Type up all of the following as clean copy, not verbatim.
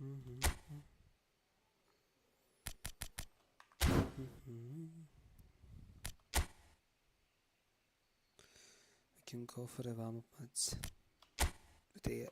We can go for a warm-up match with the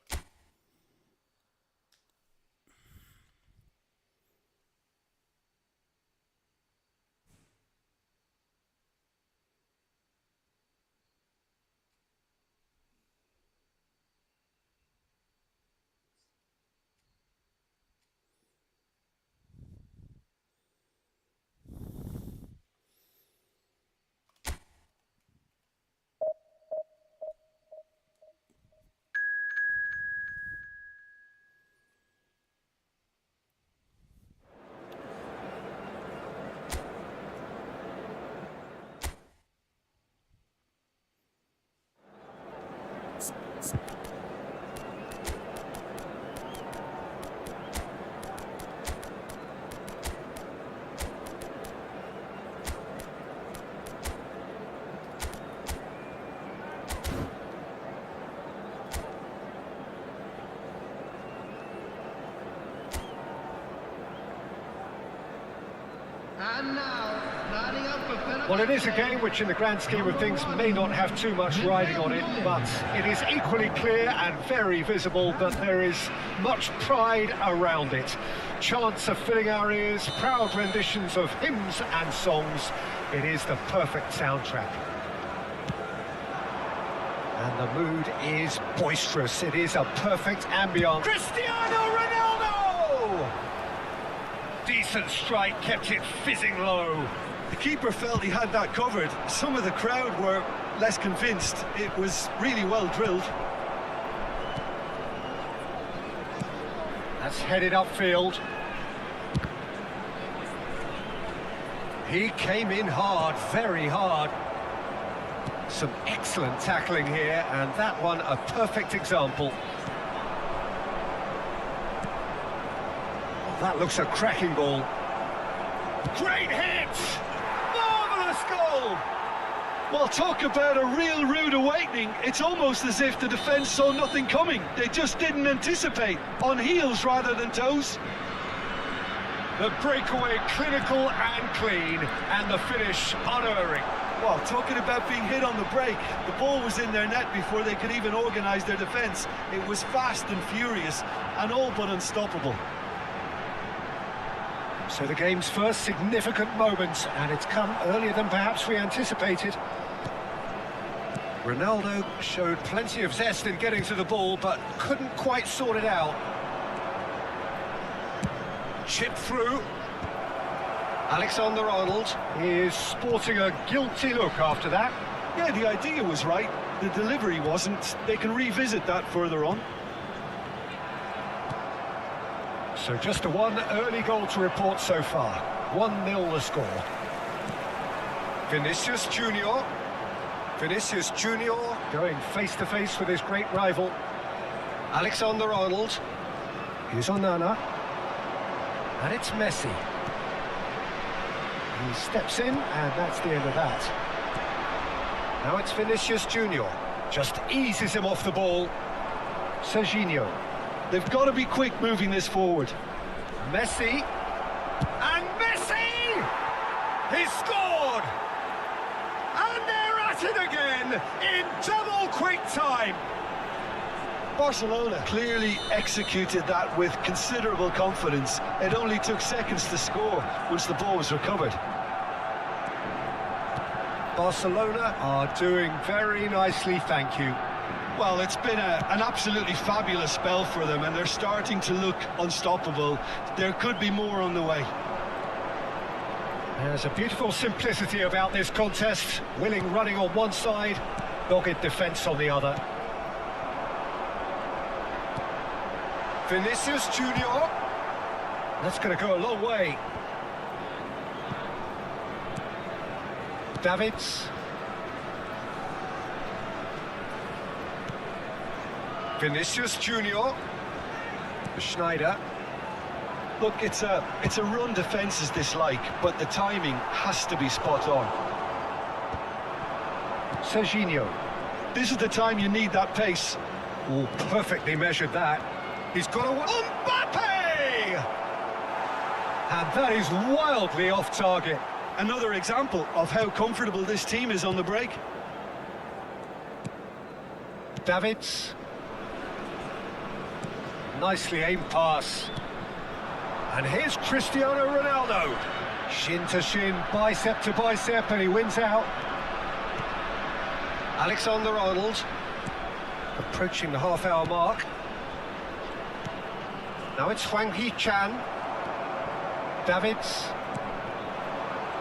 Well, it is a game which in the grand scheme of things may not have too much riding on it, but it is equally clear and very visible that there is much pride around it. Chants are filling our ears, proud renditions of hymns and songs. It is the perfect soundtrack. And the mood is boisterous. It is a perfect ambience. Cristiano Ronaldo! Decent strike, kept it fizzing low. The keeper felt he had that covered. Some of the crowd were less convinced. It was really well drilled. That's headed upfield. He came in hard, very hard. Some excellent tackling here, and that one a perfect example. That looks a cracking ball. Great hit! Marvellous goal! Well, talk about a real rude awakening. It's almost as if the defence saw nothing coming. They just didn't anticipate. On heels rather than toes. The breakaway clinical and clean, and the finish unerring. Well, talking about being hit on the break, the ball was in their net before they could even organise their defence. It was fast and furious, and all but unstoppable. So the game's first significant moment, and it's come earlier than perhaps we anticipated. Ronaldo showed plenty of zest in getting to the ball, but couldn't quite sort it out. Chip through. Alexander-Arnold is sporting a guilty look after that. Yeah, the idea was right. The delivery wasn't. They can revisit that further on. So just one early goal to report so far. 1-0 the score. Vinicius Junior. Vinicius Junior going face-to-face with his great rival. Alexander-Arnold. Here's Onana. And it's Messi. He steps in, and that's the end of that. Now it's Vinicius Junior. Just eases him off the ball. Serginho. They've got to be quick moving this forward. Messi. And Messi! He's scored! And they're at it again in double quick time. Barcelona clearly executed that with considerable confidence. It only took seconds to score once the ball was recovered. Barcelona are doing very nicely, thank you. Well, it's been an absolutely fabulous spell for them, and they're starting to look unstoppable. There could be more on the way. There's a beautiful simplicity about this contest. Willing running on one side, dogged defence on the other. Vinicius Junior. That's going to go a long way. Davids. Vinicius Junior. Schneider. Look, it's a run defence is dislike, but the timing has to be spot on. Serginho. This is the time you need that pace. Oh, perfectly measured that. He's got a... Mbappe! And that is wildly off target. Another example of how comfortable this team is on the break. Davids. Nicely aimed pass. And here's Cristiano Ronaldo. Shin to shin, bicep to bicep, and he wins out. Alexander-Arnold. Approaching the half-hour mark. Now it's Hwang Hee-chan. Davids.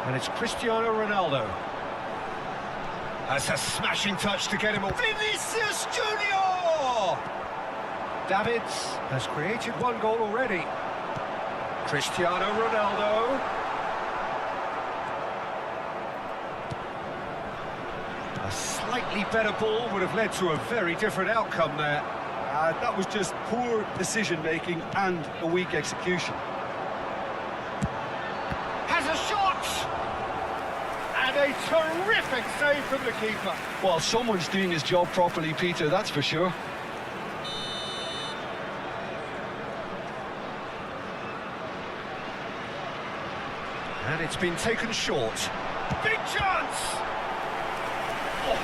And it's Cristiano Ronaldo. That's a smashing touch to get him off. Vinicius Junior! Davids has created one goal already. Cristiano Ronaldo. A slightly better ball would have led to a very different outcome there. That was just poor decision-making and a weak execution. Has a shot! And a terrific save from the keeper. Well, someone's doing his job properly, Peter, that's for sure. And it's been taken short. Big chance! Oh,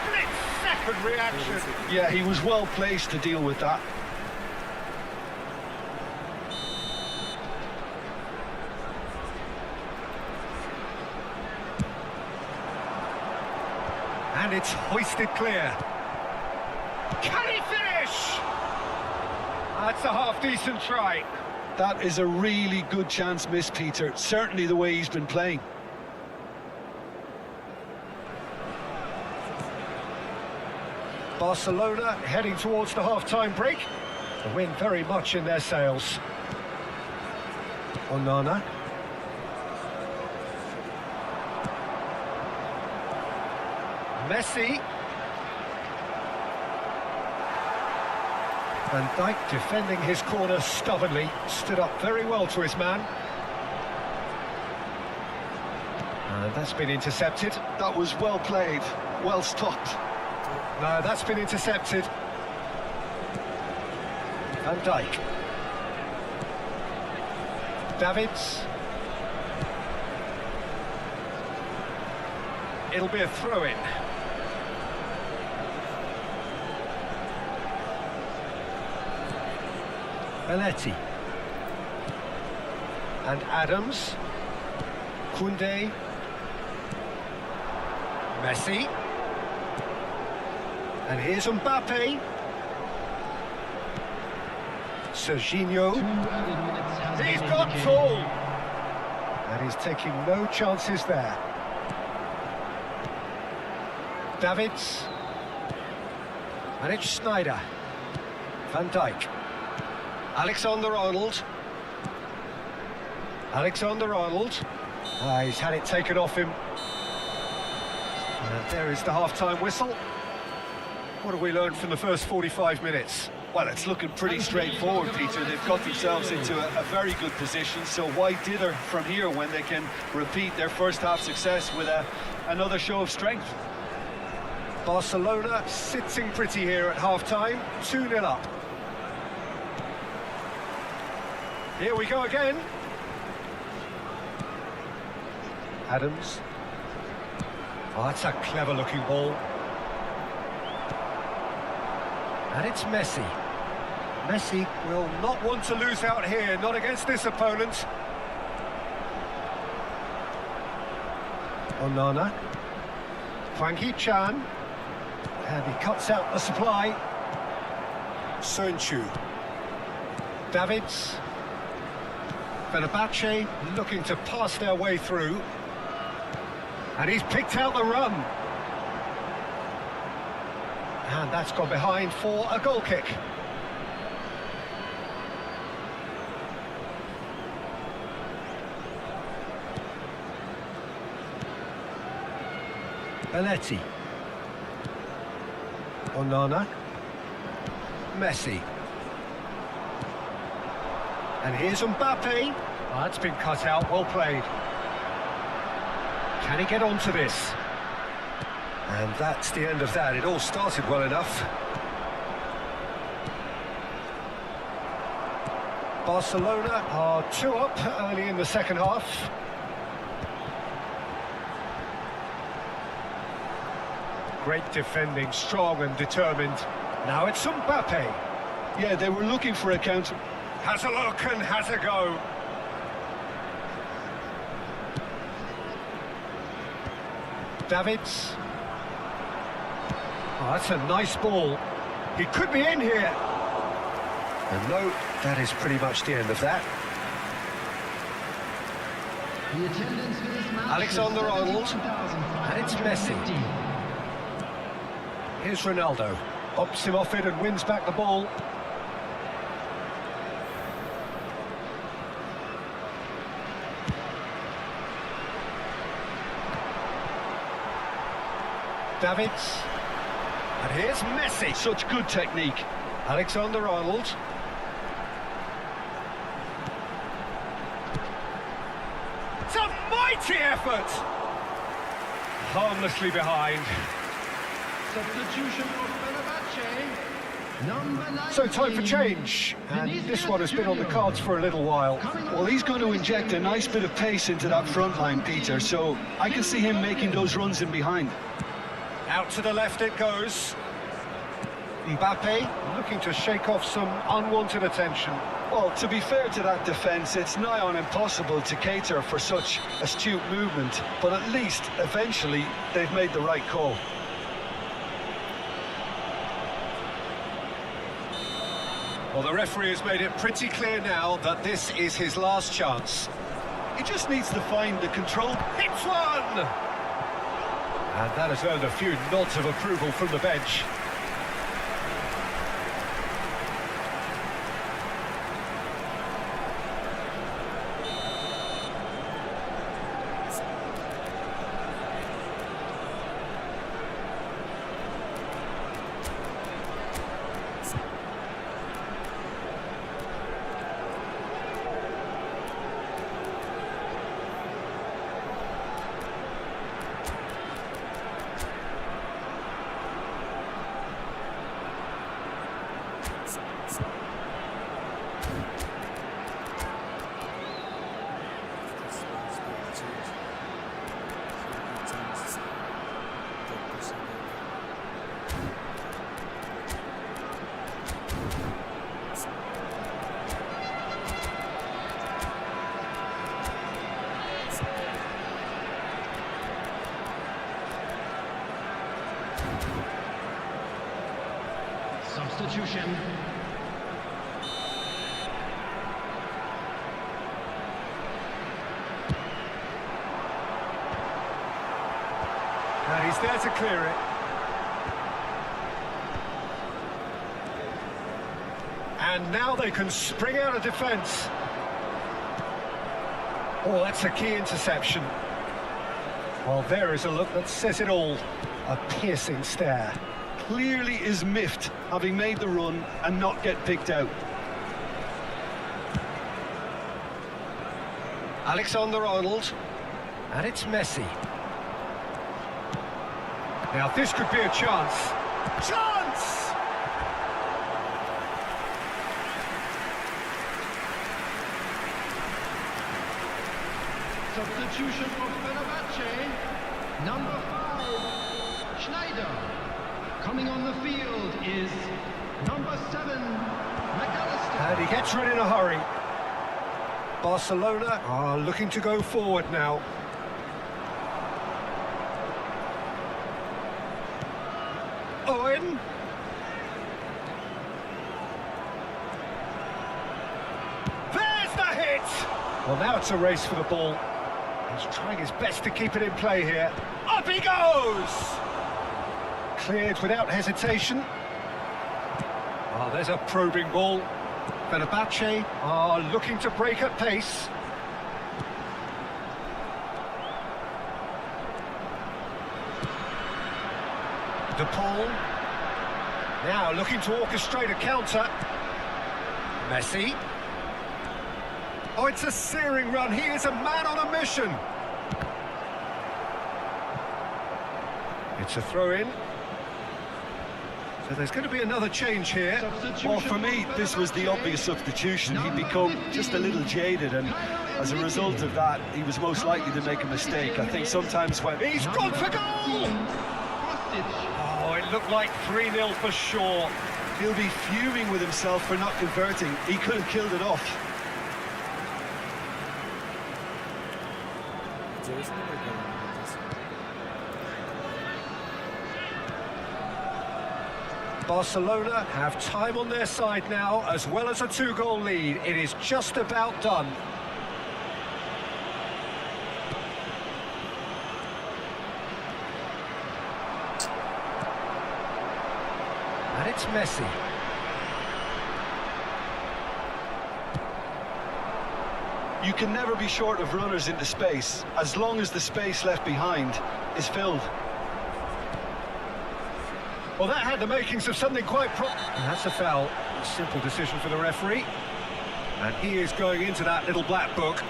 split-second reaction. Yeah, he was well placed to deal with that. And it's hoisted clear. Can he finish? That's a half-decent try. That is a really good chance missed, Peter. Certainly the way he's been playing. Barcelona heading towards the half-time break. The win very much in their sails. Onana. Messi. And Byte defending his corner stubbornly, stood up very well to his man. And that's been intercepted. That was well played, well stopped. No, that's been intercepted. Van Dijk. Davids. It'll be a throw-in. Belletti. And Adams. Koundé. Messi. And here's Mbappe. Serginho. He's got tall. And he's taking no chances there. Davids. And it's Sneijder. Van Dijk. Alexander-Arnold. Alexander-Arnold. He's had it taken off him. And there is the half-time whistle. What have we learned from the first 45 minutes? Well, it's looking pretty straightforward, Peter. They've got themselves into a very good position, so why dither from here when they can repeat their first half success with another show of strength? Barcelona sitting pretty here at half-time, 2-0 up. Here we go again. Adams. Oh, that's a clever-looking ball. And it's Messi. Messi will not want to lose out here, not against this opponent. Onana. Hwang Hee-chan. And he cuts out the supply. Sönchu. Davids. Fenerbahce looking to pass their way through. And he's picked out the run. And that's gone behind for a goal kick. Belletti. Onana. Messi. And here's Mbappe. Oh, that's been cut out, well played. Can he get onto this? And that's the end of that. It all started well enough. Barcelona are 2 up early in the second half. Great defending, strong and determined. Now it's Mbappe. Yeah, they were looking for a counter. Has a look and has a go. Davids. Oh, that's a nice ball. He could be in here. And no, that is pretty much the end of that. The attendance for this match Alexander-Arnold. is And it's Messi. 71,550. Here's Ronaldo. Hops him off it and wins back the ball. Davids. And here's Messi. Such good technique. Alexander-Arnold. It's a mighty effort! Harmlessly behind. Substitution for Fenerbahce. Number 19. So time for change. And this one has been on the cards for a little while. Well, he's going to inject a nice bit of pace into that front line, Peter, so I can see him making those runs in behind. Out to the left it goes. Mbappe looking to shake off some unwanted attention. Well, to be fair to that defence, it's nigh on impossible to cater for such astute movement, but at least, eventually, they've made the right call. Well, the referee has made it pretty clear now that this is his last chance. He just needs to find the control. Hits one! And that has earned a few nods of approval from the bench. Substitution. And he's there to clear it. And now they can spring out of defence. Oh, that's a key interception. Well, there is a look that says it all. A piercing stare. Clearly is miffed, having made the run and not get picked out. Alexander-Arnold. And it's Messi. Now this could be a chance. Chance! Substitution for Fenerbahce. Number 5, Schneider. Coming on the field is number 7, McAllister. And he gets rid in a hurry. Barcelona are looking to go forward now. Owen. There's the hit! Well, now it's a race for the ball. He's trying his best to keep it in play here. Up he goes! Cleared without hesitation. Oh, there's a probing ball. Fenerbahce are looking to break at pace. De Paul. Now looking to orchestrate a counter. Messi. Oh, it's a searing run. He is a man on a mission. It's a throw-in. So there's going to be another change here. Well, for me, this was the obvious substitution. He'd become just a little jaded, and as a result of that, he was most likely to make a mistake. I think sometimes when... He's gone for goal! Oh, it looked like 3-0 for sure. He'll be fuming with himself for not converting. He could have killed it off. Barcelona have time on their side now, as well as a 2-goal lead. It is just about done. And it's Messi. You can never be short of runners into space, as long as the space left behind is filled. Well, that had the makings of something quite that's a foul. A simple decision for the referee. And he is going into that little black book.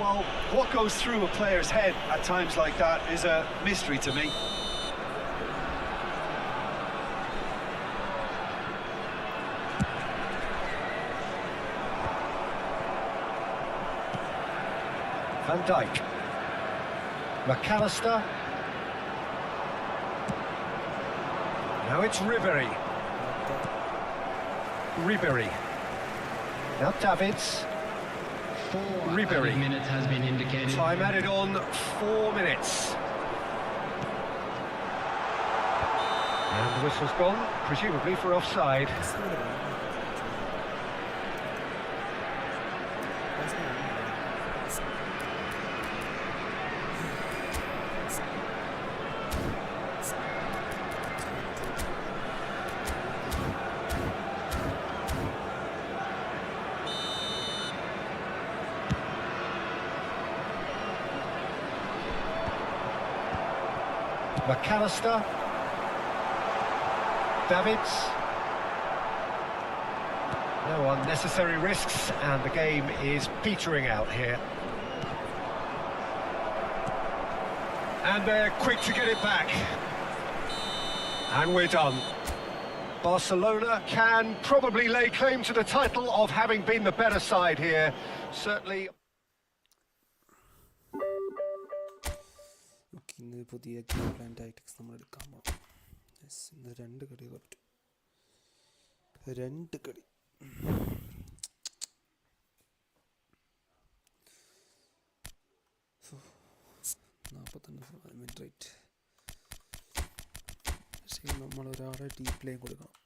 Well, what goes through a player's head at times like that is a mystery to me. Van Dijk. McAllister. Now it's Ribery. Now Davids. Ribery. Minutes has been indicated. Time added on 4 minutes. And the whistle's gone, presumably for offside. McAllister. Davids. No unnecessary risks, and the game is petering out here. And they're quick to get it back. And we're done. Barcelona can probably lay claim to the title of having been the better side here. Certainly. ഇന്ന് പുതിയ game plan tactics നമ്മൾ എടുക്കാൻ പോകണം. ഇന്ന് 2 കളി പറ്റും. 2 കളി. Minute rate. പക്ഷേ നമ്മൾ ഒരാളെ ഡീപ് ലൈൻ കൊടുക്കണം.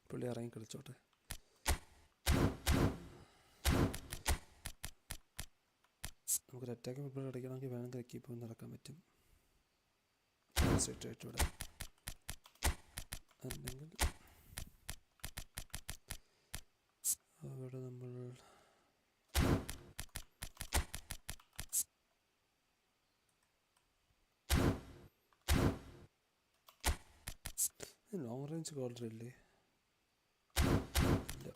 പുള്ളി ഇറങ്ങി കളിച്ചോട്ടെ. നമുക്കൊരു അറ്റാക്ക് ഫുട്ബോൾ കളിക്കണമെങ്കിൽ വേണമെങ്കിൽ കീപ്പ് നടക്കാൻ പറ്റും. സെറ്റായിട്ട് ഇവിടെ അല്ലെങ്കിൽ അവിടെ നമ്മൾ ലോങ് റേഞ്ച് കോളർ ഇല്ലേ? ഇല്ല.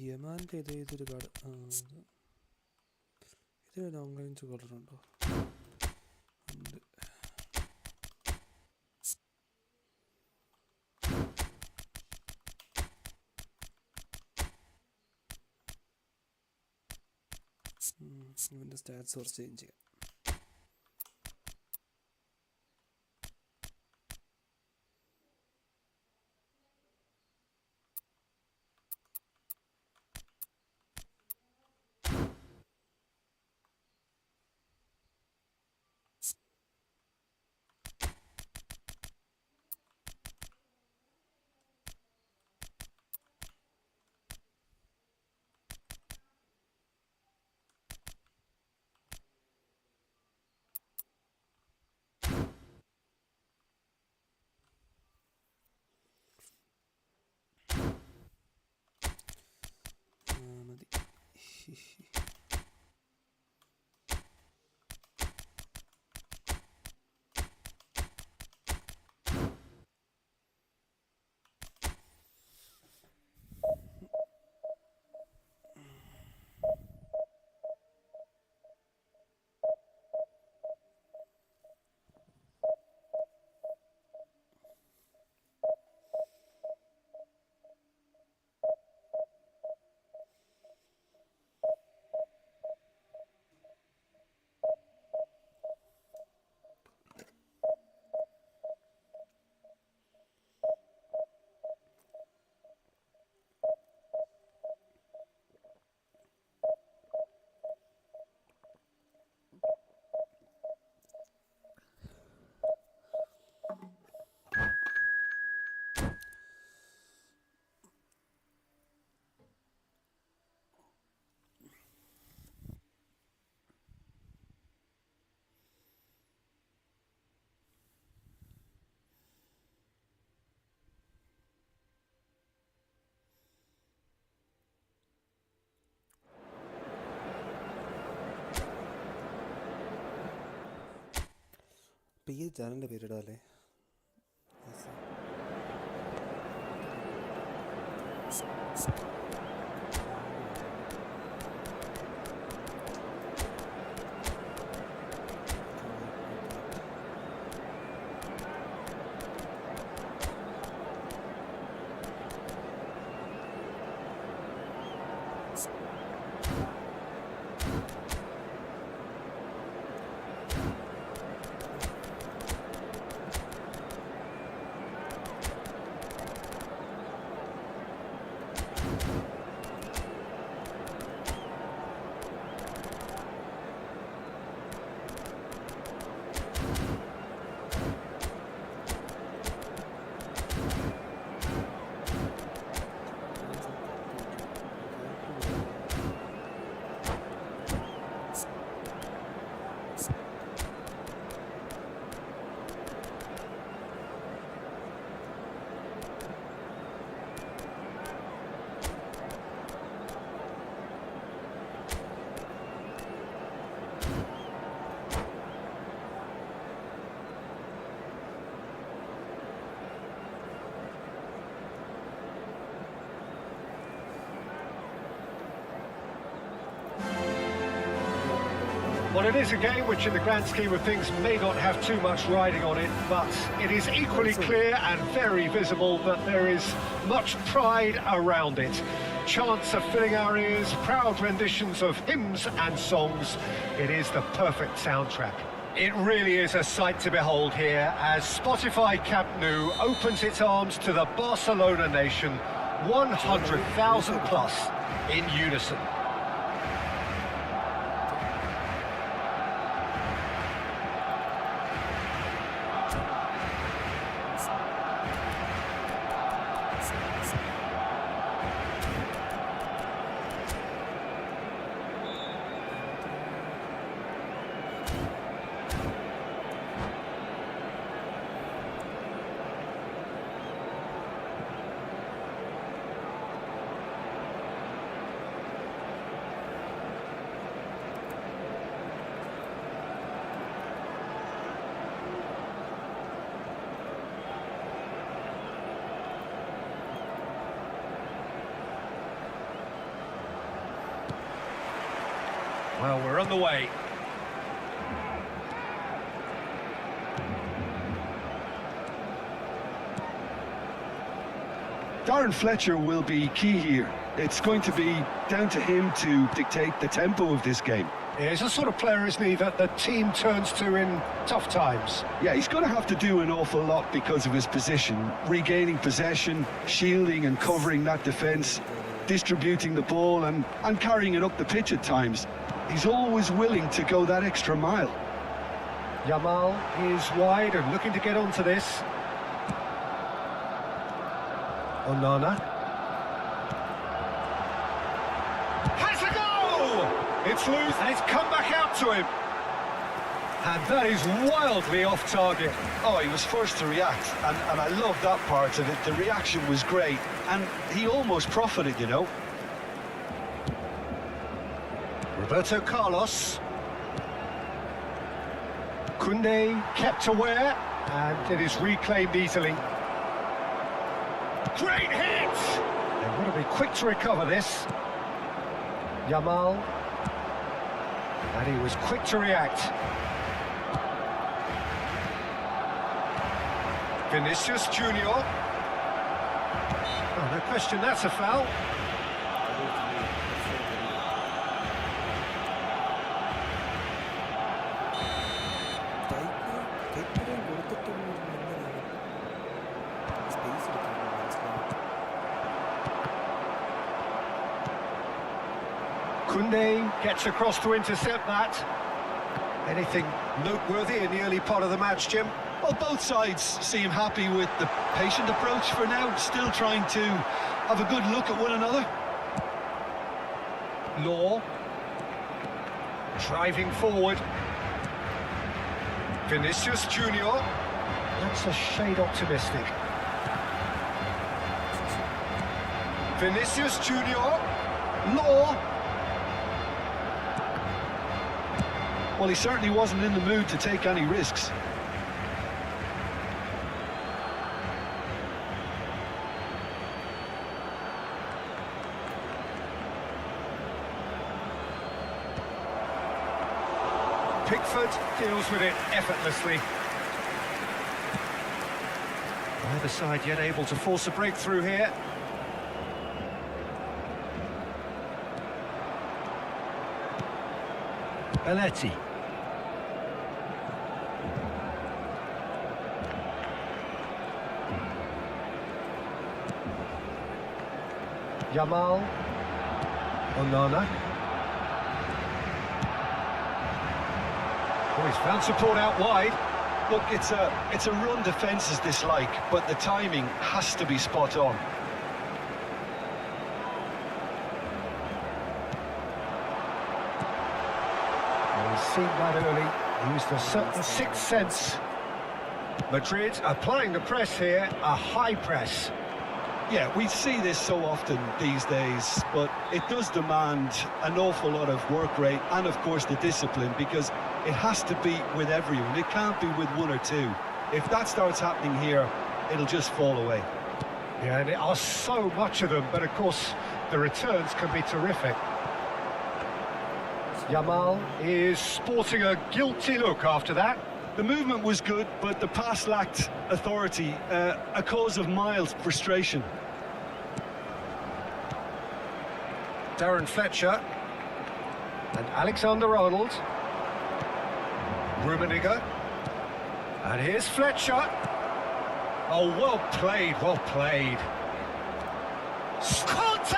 യമാൻ്റെ ഇതൊരു കാർഡ്. ഇത് ലോങ് റേഞ്ച് കോളറുണ്ടോ? ഉണ്ട്. ഇവൻ്റെ സ്റ്റാറ്റ്സ് കുറച്ച് ചേഞ്ച് ചെയ്യാം. മതി. ഈ ചാനലിൻ്റെ പേരിടാം അല്ലേ? Well, it is a game which in the grand scheme of things may not have too much riding on it, but it is equally clear and very visible that there is much pride around it. Chants are filling our ears, proud renditions of hymns and songs. It is the perfect soundtrack. It really is a sight to behold here as Spotify Camp Nou opens its arms to the Barcelona nation, 100,000 plus in unison. Well, we're on the way. Darren Fletcher will be key here. It's going to be down to him to dictate the tempo of this game. He's the sort of player, isn't he, that the team turns to in tough times. Yeah, he's going to have to do an awful lot because of his position. Regaining possession, shielding and covering that defence, distributing the ball and carrying it up the pitch at times. He's always willing to go that extra mile. Yamal is wide and looking to get onto this. Onana. Has a goal! It's loose and it's come back out to him. And that is wildly off target. Oh, he was first to react, and I love that part of it. The reaction was great, and he almost profited, you know. Roberto Carlos. Koundé kept aware, and it is reclaimed easily. Great hit! They've got to be quick to recover this. Yamal. And he was quick to react. Vinicius Junior. Oh, no question, that's a foul. Koundé gets across to intercept that. Anything noteworthy in the early part of the match, Jim? Well, both sides seem happy with the patient approach for now, still trying to have a good look at one another. Law. Driving forward. Vinicius Junior. That's a shade optimistic. Vinicius Junior. Law. Well, he certainly wasn't in the mood to take any risks. Pickford deals with it effortlessly. Neither side yet able to force a breakthrough here. Belletti. Yamal. Onana. Oh, he's found support out wide. Look, it's a run defence's dislike, but the timing has to be spot on. Well, he's seen that early, used a certain sixth sense. Madrid applying the press here, a high press. Yeah, we see this so often these days, but it does demand an awful lot of work rate and, of course, the discipline, because it has to be with everyone. It can't be with one or two. If that starts happening here, it'll just fall away. Yeah, and there are so much of them, but of course, the returns can be terrific. Yamal is sporting a guilty look after that. The movement was good, but the pass lacked authority, a cause of mild frustration. Darren Fletcher and Alexander-Arnold. Rummenigge. And here's Fletcher. Oh, well played, well played. Conte!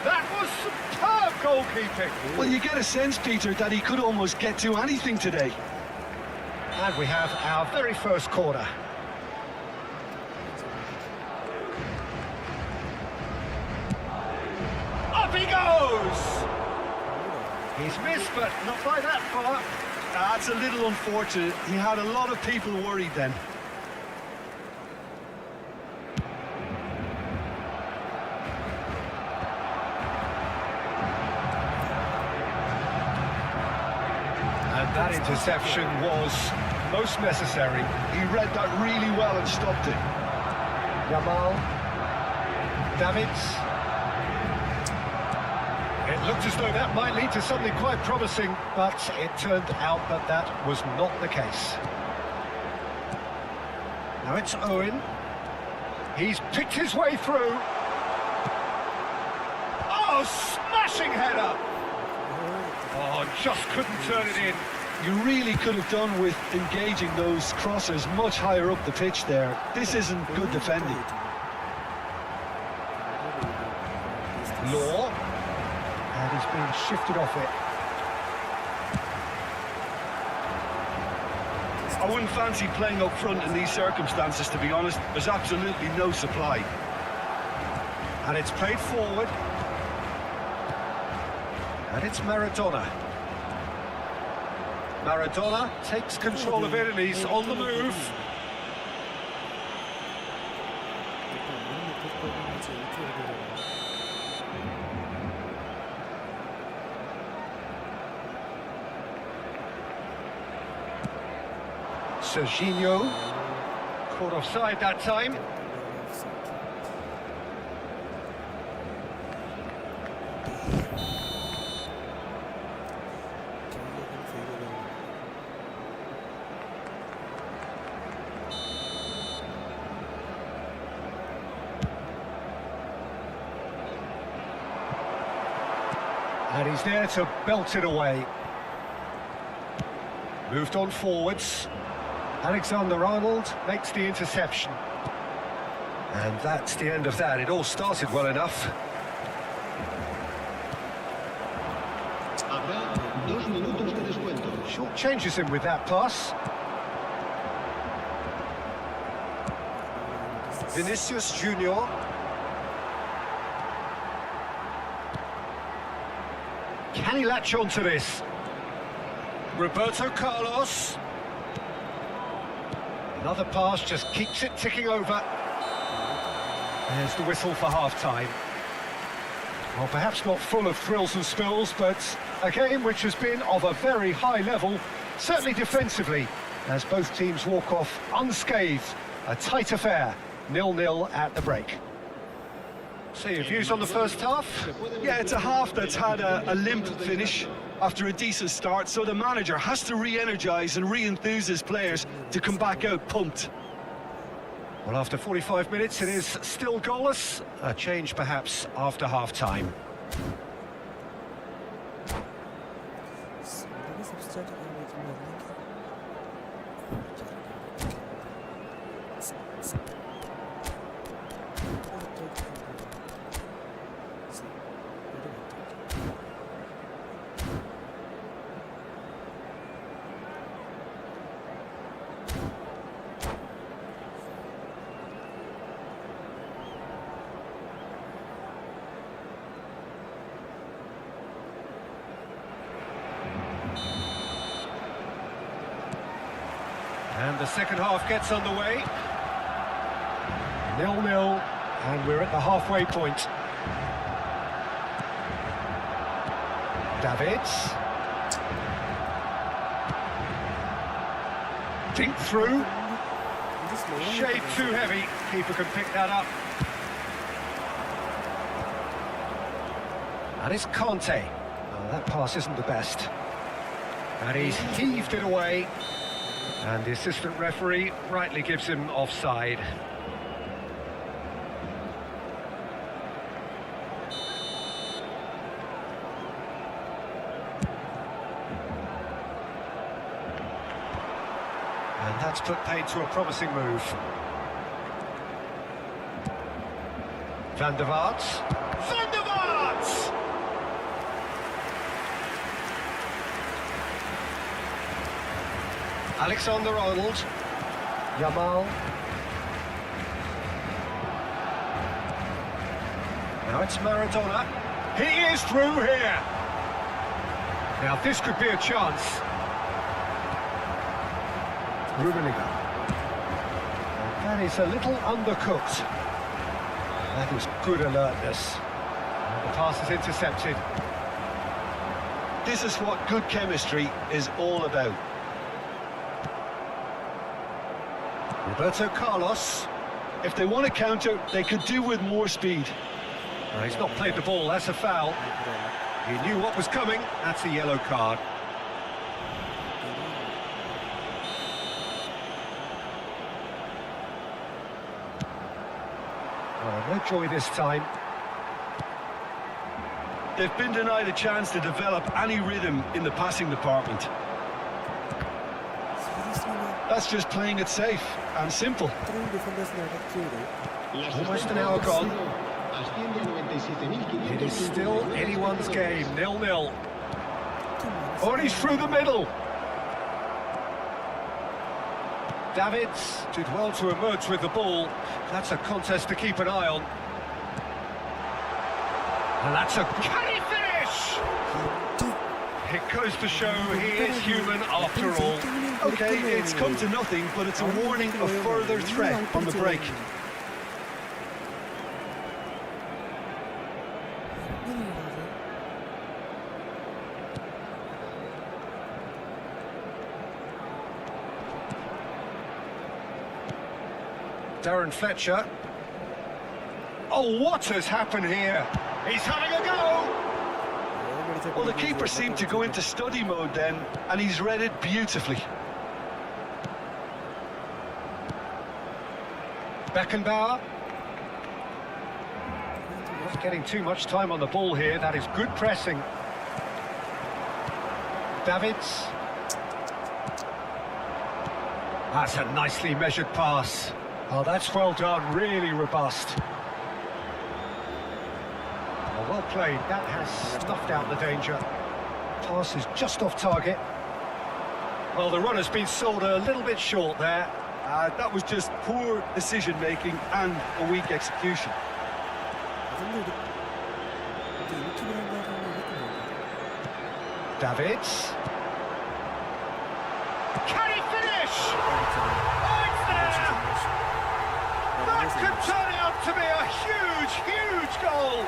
That was superb goalkeeping. Well, you get a sense, Peter, that he could almost get to anything today. And we have our very first corner. Up he goes! He's missed, but not by that far. That's a little unfortunate. He had a lot of people worried then. And that interception was most necessary. He read that really well and stopped it. Yamal. Davids. It looked as though that might lead to something quite promising, but it turned out that that was not the case. Now it's Owen. He's picked his way through. Oh, smashing header! Oh, just couldn't turn it in. You really could have done with engaging those crossers much higher up the pitch there. This isn't good defending. Law. And he's being shifted off it. I wouldn't fancy playing up front in these circumstances, to be honest. There's absolutely no supply. And it's played forward. And it's Maradona. Maradona takes control of it and he's on the move. Serginho, caught offside that time. And he's there to belt it away. Moved on forwards. Alexander-Arnold makes the interception. And that's the end of that. It all started well enough. Short changes him with that pass. Vinicius Junior. Can he latch on to this? Roberto Carlos. Another pass just keeps it ticking over. There's the whistle for half-time. Well, perhaps not full of thrills and spills, but a game which has been of a very high level, certainly defensively, as both teams walk off unscathed. A tight affair, 0-0 at the break. So your views on the first half? Yeah, it's a half that's had a limp finish. after a decent start, so the manager has to re-energise and re-enthuse his players to come back out pumped. Well, after 45 minutes, it is still goalless. A change, perhaps, after half-time. And the second half gets underway. 0-0, and we're at the halfway point. Davids. Dink through. Shade too heavy. Keeper can pick that up. And it's Conte. Oh, that pass isn't the best. And he's heaved it away. And the assistant referee rightly gives him offside. And that's put paid to a promising move. Van der Vaart. Van der Vaart! Alexander-Arnold, Yamal. Now it's Maradona. He is through here. Now this could be a chance. Rummenigge. That is a little undercooked. That is good alertness. And the pass is intercepted. This is what good chemistry is all about. Roberto Carlos. If they want to counter, they could do with more speed. No, he's not played the ball, that's a foul. He knew what was coming, that's a yellow card. Oh, no joy this time. They've been denied a chance to develop any rhythm in the passing department. That's just playing it safe and simple. Almost an hour gone. It is still anyone's game, 0-0. Oh, and he's through the middle. Davids did well to emerge with the ball. That's a contest to keep an eye on. And that's a canny finish! It goes to show he is human after all. Okay, it's come to nothing, but it's a warning of further threat on the break. Darren Fletcher. Oh, what has happened here? He's having a go! Well, the keeper seemed to go into study mode then, and he's read it beautifully. Beckenbauer. Not getting too much time on the ball here. That is good pressing. Davids. That's a nicely measured pass. Oh, that's well done. Really robust. Oh, well played. That has snuffed out the danger. Pass is just off target. Well, the run has been sold a little bit short there. That was just poor decision-making and a weak execution. Davids. Can he finish? Oh, it's there! That could turn out to be a huge, huge goal!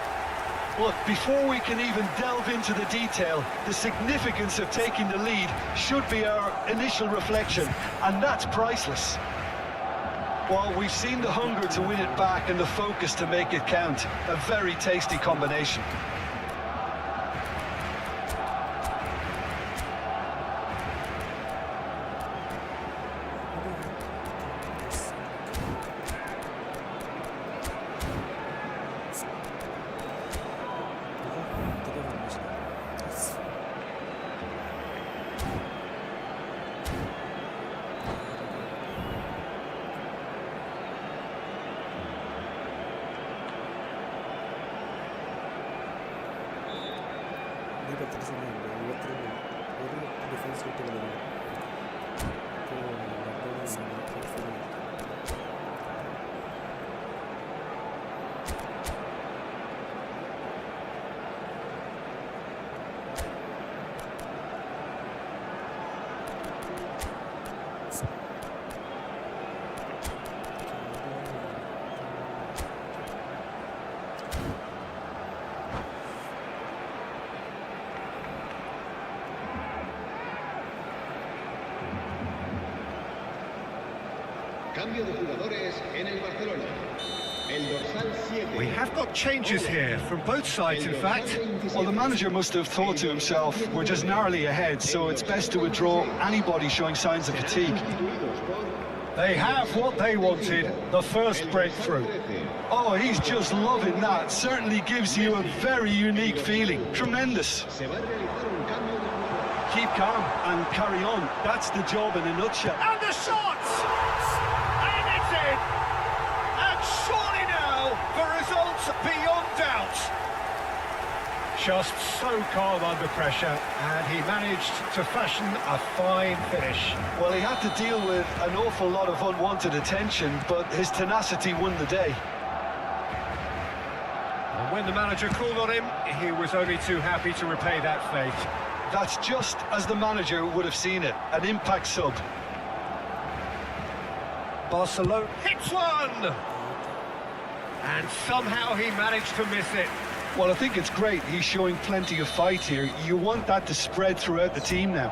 Look, before we can even delve into the detail, the significance of taking the lead should be our initial reflection, and that's priceless. Well, we've seen the hunger to win it back and the focus to make it count. A very tasty combination. Defence കിട്ടുന്നത് Cambio de jugadores en el Barcelona. El dorsal 7. We have got changes here from both sides, in fact. Well, the manager must have thought to himself, we're just narrowly ahead, so it's best to withdraw anybody showing signs of fatigue. They have what they wanted, the first breakthrough. Oh, he's just loving that. Certainly gives you a very unique feeling. Tremendous. Se va a realizar un cambio de jugadores. Keep calm and carry on. That's the job in a nutshell. And the shot! And it's in! And surely now, the results beyond doubt. Just so calm under pressure, and he managed to fashion a fine finish. Well, he had to deal with an awful lot of unwanted attention, but his tenacity won the day. And when the manager called on him, he was only too happy to repay that fate. That's just as the manager would have seen it, an impact sub. Barcelona hits one! And somehow he managed to miss it. Well, I think it's great. He's showing plenty of fight here. You want that to spread throughout the team now.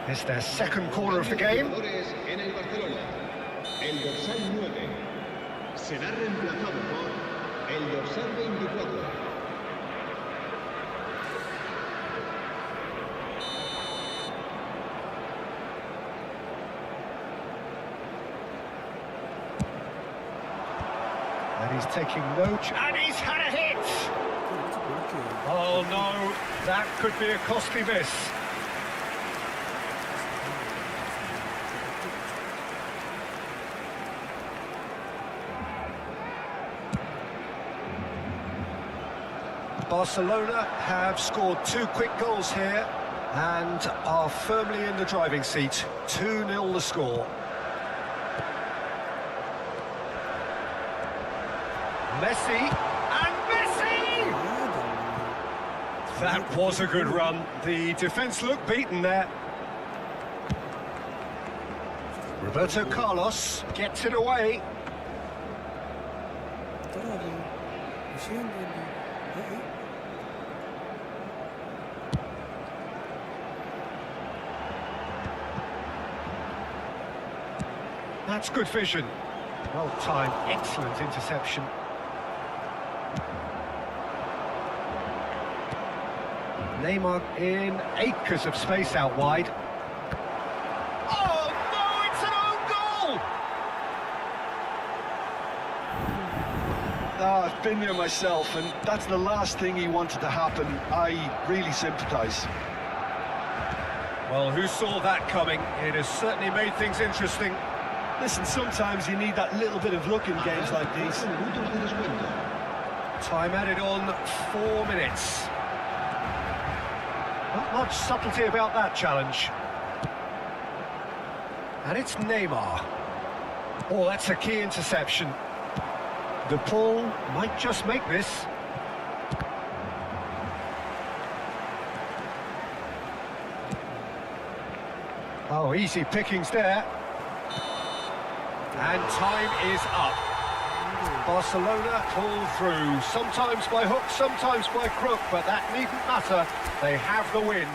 It's their second corner of the game. Jugadores en el Barcelona. El dorsal 9 será reemplazado por el dorsal 24. And he's taking no and he's had a hit! Oh no, that could be a costly miss. Barcelona have scored 2 quick goals here and are firmly in the driving seat. 2-0 the score. Messi, and Messi! That was a good run. The defence looked beaten there. Roberto Carlos gets it away. That's good vision. Well timed, excellent interception. Neymar in acres of space out wide. Oh no, it's an own goal! I've been there myself, and that's the last thing he wanted to happen. I really sympathise. Well, who saw that coming? It has certainly made things interesting. Listen, sometimes you need that little bit of luck in games like these. Time added on 4 minutes. Not much subtlety about that challenge. And it's Neymar. Oh, that's a key interception. De Paul might just make this. Oh, easy pickings there. And time is up. Barcelona pull through, sometimes by hook, sometimes by crook, but that needn't matter. They have the win.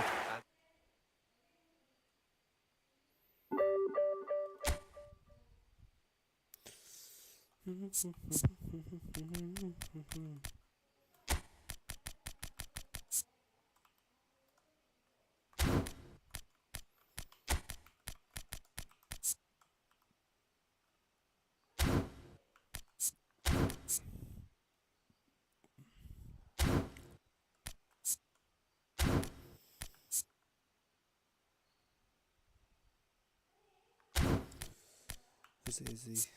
It's easy.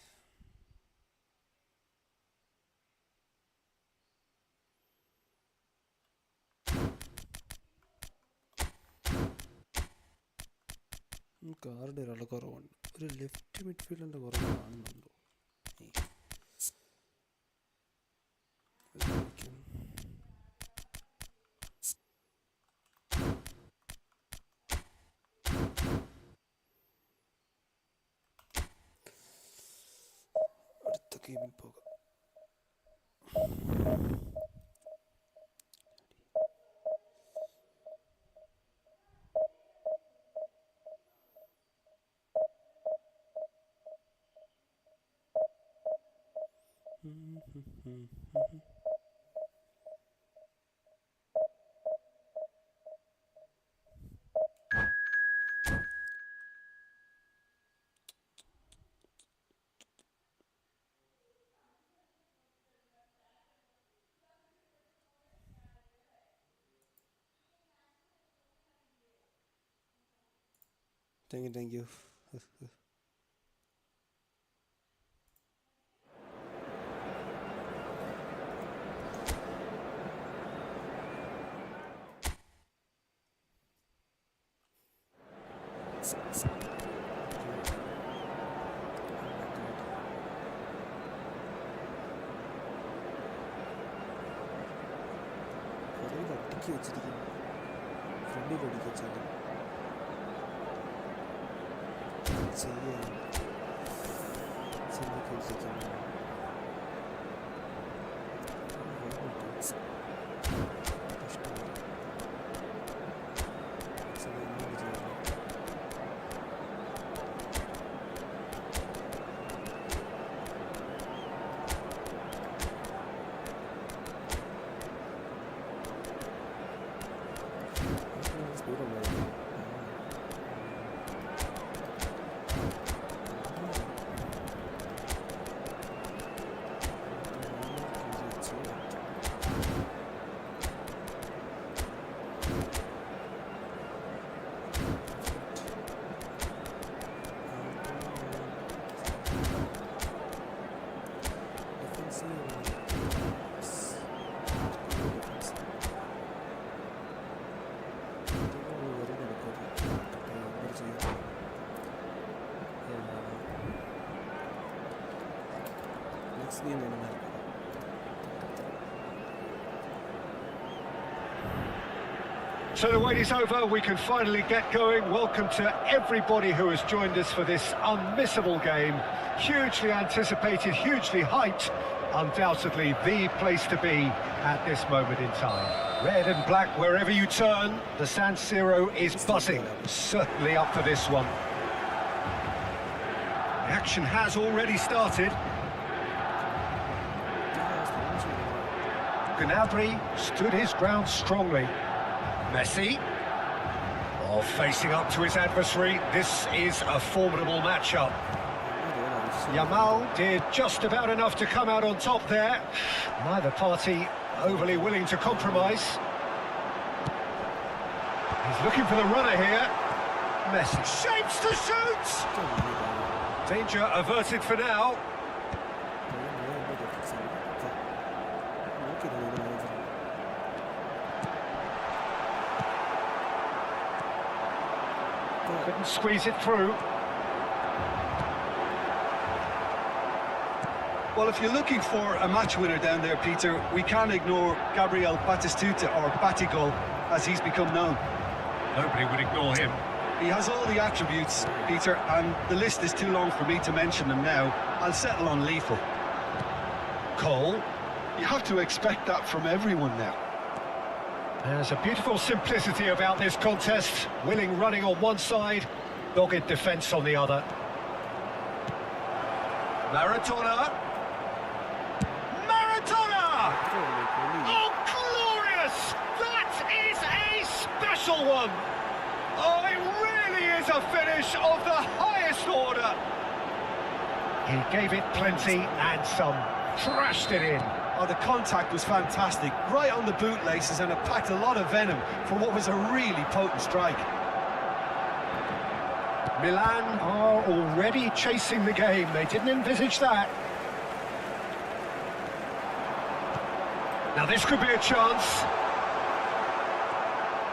കാറുടെ ഒരാൾ കുറവുണ്ട്. ഒരു left മിഡ്ഫീൽഡിൻ്റെ കുറവ് കാണുന്നുണ്ടോ? അടുത്ത ഗെയിമിൽ പോകാം. Thank you. അടിക്കി വെച്ചിരിക്കുന്നു. ഫ്രണ്ടിൽ അടിക്കി വെച്ചാൽ ചെയ്യാൻ ചിന്തിക്ക് വെച്ചിരിക്കുന്നു. So the wait is over, we can finally get going. Welcome to everybody who has joined us for this unmissable game. Hugely anticipated, hugely hyped, undoubtedly the place to be at this moment in time. Red and black wherever you turn, the San Siro is buzzing, certainly up for this one. The action has already started. Gnabry stood his ground strongly. Messi, facing up to his adversary. This is a formidable matchup. Yamal did just about enough to come out on top there. Neither party overly willing to compromise. He's looking for the runner here. Messi shapes to shoot! Danger averted for now. Couldn't squeeze it through. Well, if you're looking for a match winner down there, Peter, we can't ignore Gabriel Batistuta, or Batigol, as he's become known. Nobody would ignore him. He has all the attributes, Peter, and the list is too long for me to mention them now. I'll settle on lethal. Cole. You have to expect that from everyone now. There's a beautiful simplicity about this contest. Willing running on one side, dogged defence on the other. Maradona! Maradona! Oh, glorious! That is a special one! Oh, it really is a finish of the highest order! He gave it plenty and some. Thrashed it in. Oh, the contact was fantastic, right on the bootlaces, and it packed a lot of venom for what was a really potent strike. Milan are already chasing the game. They didn't envisage that. Now this could be a chance.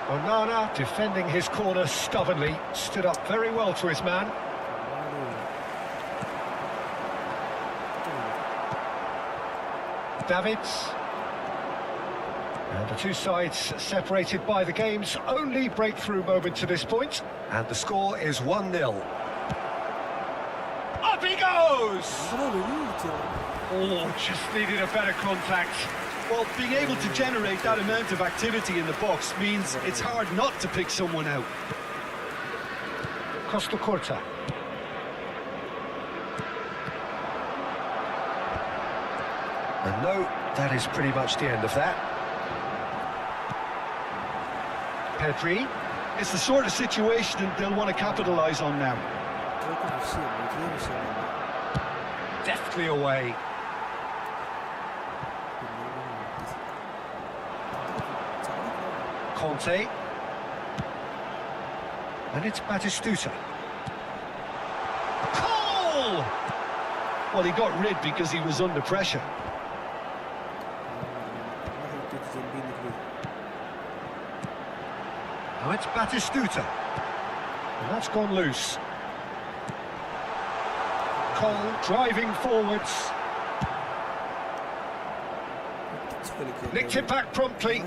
Onana, defending his corner stubbornly, stood up very well to his man. Davids. And the two sides separated by the game's only breakthrough moment to this point. And the score is 1-0. Up he goes! Oh, just needed a better contact. Well, being able to generate that amount of activity in the box means it's hard not to pick someone out. Costa Corta. And no, that is pretty much the end of that. Pedri. It's the sort of situation that they'll want to capitalise on now. Deftly away. Conte. And it's Batistuta. Cole! Well, he got rid because he was under pressure. Now it's Batistuta. And that's gone loose. Cole driving forwards. Nicked it back promptly.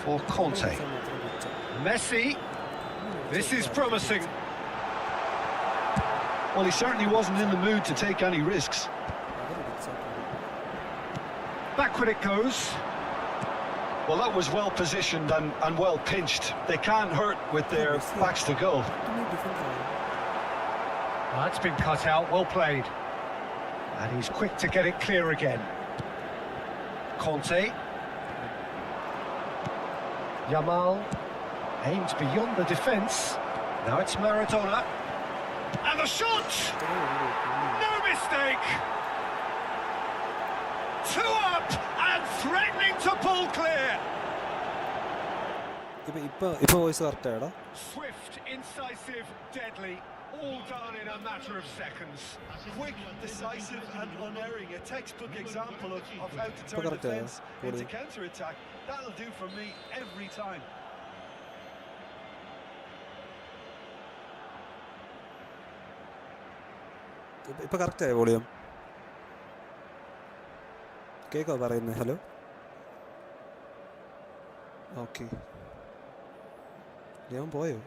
For Conte. Messi. This is promising. Well, he certainly wasn't in the mood to take any risks. Backward it goes. Well, that was well positioned and well pinched. They can't hurt with their backs to goal. That's been cut out, well played. And he's quick to get it clear again. Conte. Yamal aims beyond the defence. Now it's Maradona. And the shot! No mistake! Two up and threatening to pull clear. Swift, incisive, deadly. All done in a matter of seconds. Quick, decisive and unerring. A textbook example of how to turn defence into counter-attack. That'll do for me every time. ഇപ്പൊ correct ആയോ volume? കേക്കോ പറയുന്നത്? Hello, okay. ഞാൻ പോയോ?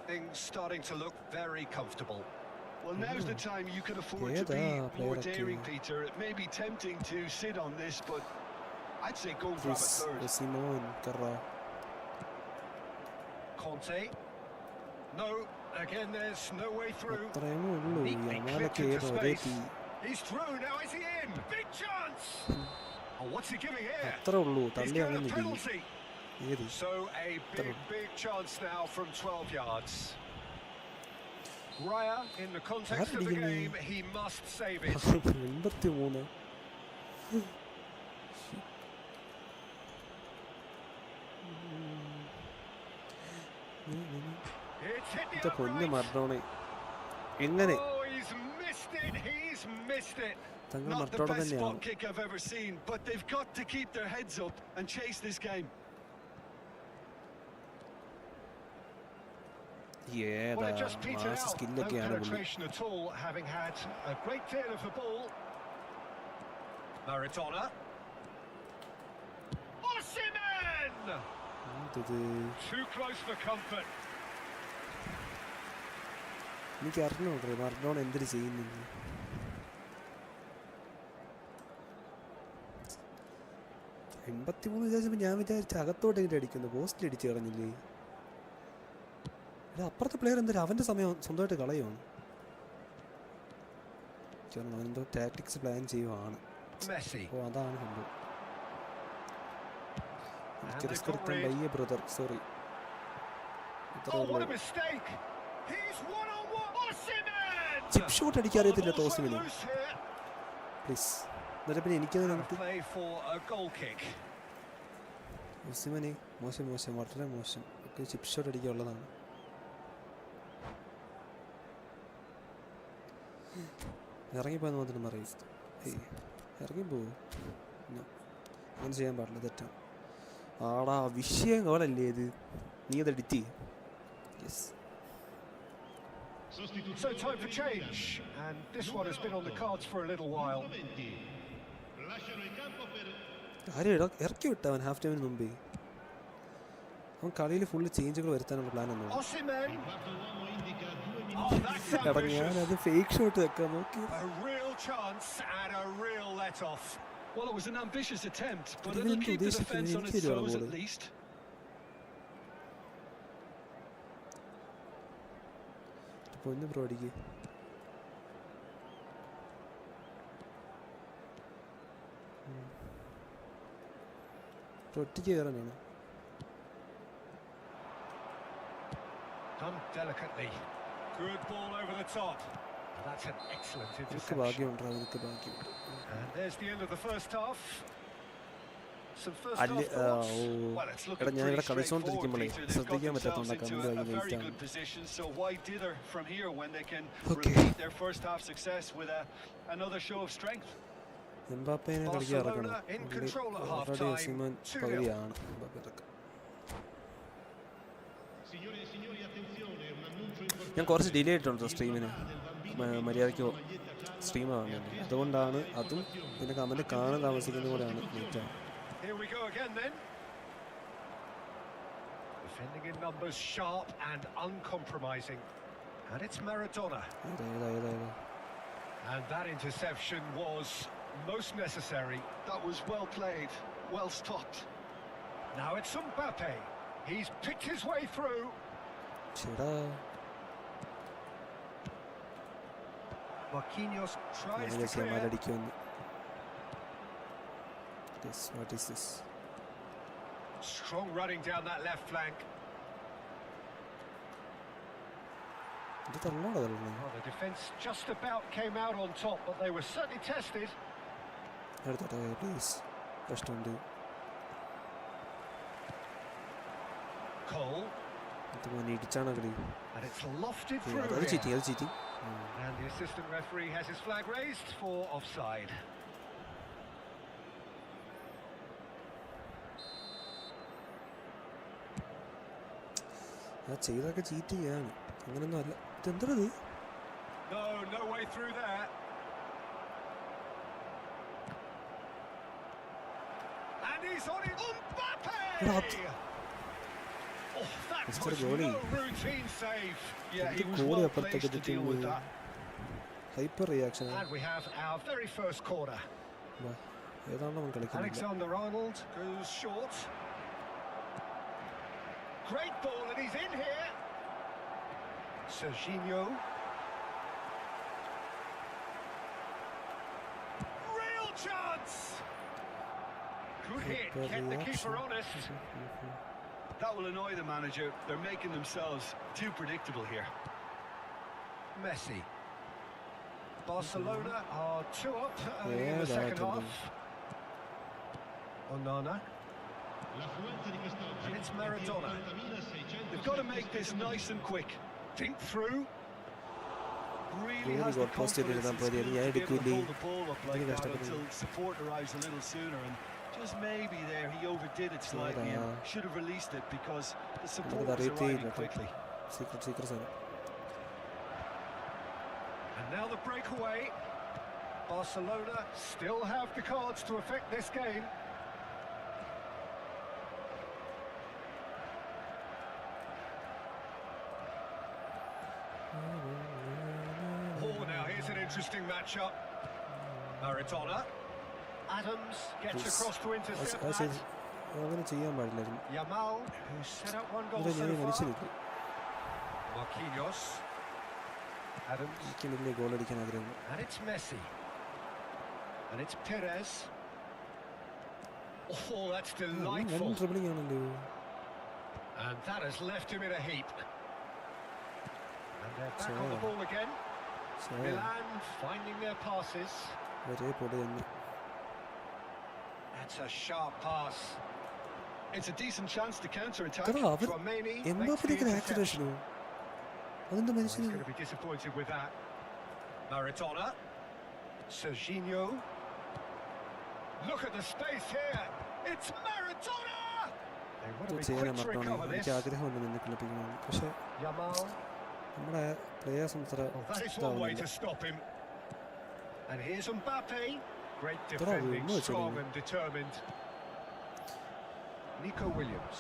Things starting to look very comfortable. Well, now's the time you can afford to be more daring, Peter. It may be tempting to sit on this, but I'd say go grab a third. Conte. No, again there's no way through. Neatly clipped into space. He's through, now is he in? Big chance! Oh, what's he giving here? He's given a penalty. So a big chance now from 12 yards. Raya, in the context of the game, he must save it. It's hit the upright. Oh, he's missed it. Not the best spot kick I've ever seen, but they've got to keep their heads up and chase this game. Well, it just petered out. No penetration at all, having had a great deal of the ball. Maradona. Osimhen! Too close for comfort. എനിക്ക് അറിഞ്ഞോണ്ടേ Maradona എന്തിനു ചെയ്യുന്നില്ല. 83 വിചാരിച്ചപ്പോൾ ഞാൻ വിചാരിച്ച അകത്തോട്ട് എങ്ങനെ അടിക്കുന്നു, പോസ്റ്റിൽ അടിച്ച് കളഞ്ഞില്ലേ. എടാ അപ്പുറത്തെ പ്ലെയർ എന്തായാലും അവൻ്റെ സമയം സ്വന്തമായിട്ട് കളയുവാണ്. അവനെന്തോ ടാക്ടിക്സ് പ്ലാൻ ചെയ്യുവാണ്. ഓ അതാണ് സംഭവം. എനിക്ക് റിസ്ക് എടുക്കാൻ വയ്യ ബ്രദർ, സോറി. ചിപ്പ് ഷോട്ട് അടിക്കാൻ അറിയത്തില്ല തോസിമിന്. പ്ലീസ് എന്നിട്ട് പിന്നെ എനിക്കത് ഓസിമനെ മോശം മോശം, വളരെ മോശം. ഒക്കെ ചിപ്പ് ഷോട്ട് അടിക്കാനുള്ളതാണ്. ഇറങ്ങിപ്പോയെന്ന് മാത്രം പറയും. ഇറങ്ങിപ്പോവും, അങ്ങനെ ചെയ്യാൻ പാടില്ല, തെറ്റാണ്. ആടാ വിഷയം കോളല്ലേ ഇത്, നീ അത് എഡിറ്റ് ചെയ്യും. Yes. So time for change, and this one has been on the cards for a little while. ആരും ഇറക്കി വിട്ട അവൻ ഹാഫ് ടൈമിന് മുമ്പേ. അവൻ കളിയിൽ ഫുള്ള് ചേഞ്ചുകൾ വരുത്താനുള്ള പ്ലാൻ ഒന്നും. എടാ ഞാനത് ഫേക്ക് ഷോട്ട് വെക്കാൻ നോക്കി. Well, it was an ambitious attempt, but it'll keep the defense on its toes at least. പൊന്നു ബ്രോഡിക്ക് ഒറ്റയ്ക്ക് കയറാനാണ്. Done delicately. Good ball over the top. That's an excellent interception. ഭാഗ്യമുണ്ട്, അവർക്ക് ഭാഗ്യമുണ്ട്. And there's the end of the first half. Some first എടാ half thoughts. Well, it's ഞാൻ looking ഇവിടെ pretty കളിച്ചുകൊണ്ടിരിക്കുമ്പോഴേ They've got ശ്രദ്ധിക്കാൻ themselves പറ്റാത്തതുകൊണ്ട് into company a very വേസ്റ്റാണ്. good position. So why dither from here when they can Okay. repeat their first half success with another show of strength? എംബാപ്പേനെ കളിക്കാൻ ഇറക്കണം. in control at half already time. Osimhen 2-0. പകുതിയാണ് Mbappé ഇറക്കം. ഞാൻ കുറച്ച് delay ആയിട്ടുണ്ട് സ്ട്രീമിന്, മര്യാദയ്ക്ക് stream ആവുന്നുണ്ട്. അതുകൊണ്ടാണ് അതും പിന്നെ കമൻറ്റ് കാണാൻ താമസിക്കുന്നത് കൂടെയാണ് ലേറ്റാണ്. Here we go again then. Defending in numbers, sharp and uncompromising. And it's Maradona. And that interception was most necessary. That was well played, well stopped. Now it's Mbappe. He's picked his way through. ചേടാ Marquinhos tries to clear. അടിക്കുമെന്ന്. What is this? Strong running down that left flank. ഇത് തള്ളോടാ തള്ളണേ. Well, the defence just about came out on top, but they were certainly tested. എടുത്തോട്ടെ please, കഷ്ടമുണ്ട്. Cole. ഇടിച്ചാണ് കളി. And it's lofted through അത് here. ചീറ്റി, അത് ചീറ്റി. And the assistant referee has his flag raised for offside. ആ ചെയ്തൊക്കെ cheat ചെയ്യാണ്, അങ്ങനൊന്നും അല്ല. ഇതെന്തത്? No way through there. And he's on it. Mbappe! Oh, that was no routine save. Yeah, he was goal well aparte placed to deal with that. Hyper reaction. And we have our very first corner. ഏതാണോ അവൻ കളിക്കുന്നത്? Alexander-Arnold goes short. Great ball, and he's in here. Serginho. Real chance. Good hit, kept the keeper honest. That will annoy the manager. They're making themselves too predictable here. Messi. Barcelona are 2 up early in the second half. Onana. And it's Maradona. They've got to make this nice and quick. Think through. Really has the confidence and skill to be able to hold the ball up like that until support arrives a little sooner. And just maybe there he overdid it slightly and should have released it because the support was arriving quickly. Secret. And now the breakaway. Barcelona still have the cards to affect this game. Oh, now here's an interesting matchup. Maradona. Adams gets across to intercept that. അങ്ങനെ ചെയ്യാൻ പാടില്ലായിരുന്നു. Yamal, who's set up one goal ഇവിടെ so ഞാൻ far. മനുഷ്യനില്ല. Marquinhos. Adams. എനിക്ക് വലിയ goal അടിക്കാൻ ആഗ്രഹമുണ്ട്. And it's Messi. And it's Perez. Oh, that's delightful. Dribbling ആണല്ലോ. And that has left him in a heap. And they're back on the ball again. Milan finding their passes. ഒരേ പൊടി തന്നെ. That's a sharp pass. It's a decent chance to counter-attack. Tchouaméni makes the എംബാപ്പേക്ക് interception. ആക്സിഡേഷനോ? അതെന്താ He's മനുഷ്യന്? going to be disappointed with that. Maradona. Serginho. Look at the space here. It's Maradona! They want to be ചെയ്യാനാ quick to മറന്നോണേ. recover this. എനിക്ക് ആഗ്രഹമുണ്ട് നിന്നെ കളിപ്പിക്കണമെന്ന്. പക്ഷെ Yamal. നമ്മുടെ players അത്ര Oh, that is one way to stop him. And here's Mbappe. Great defending, strong and determined. Nico Williams.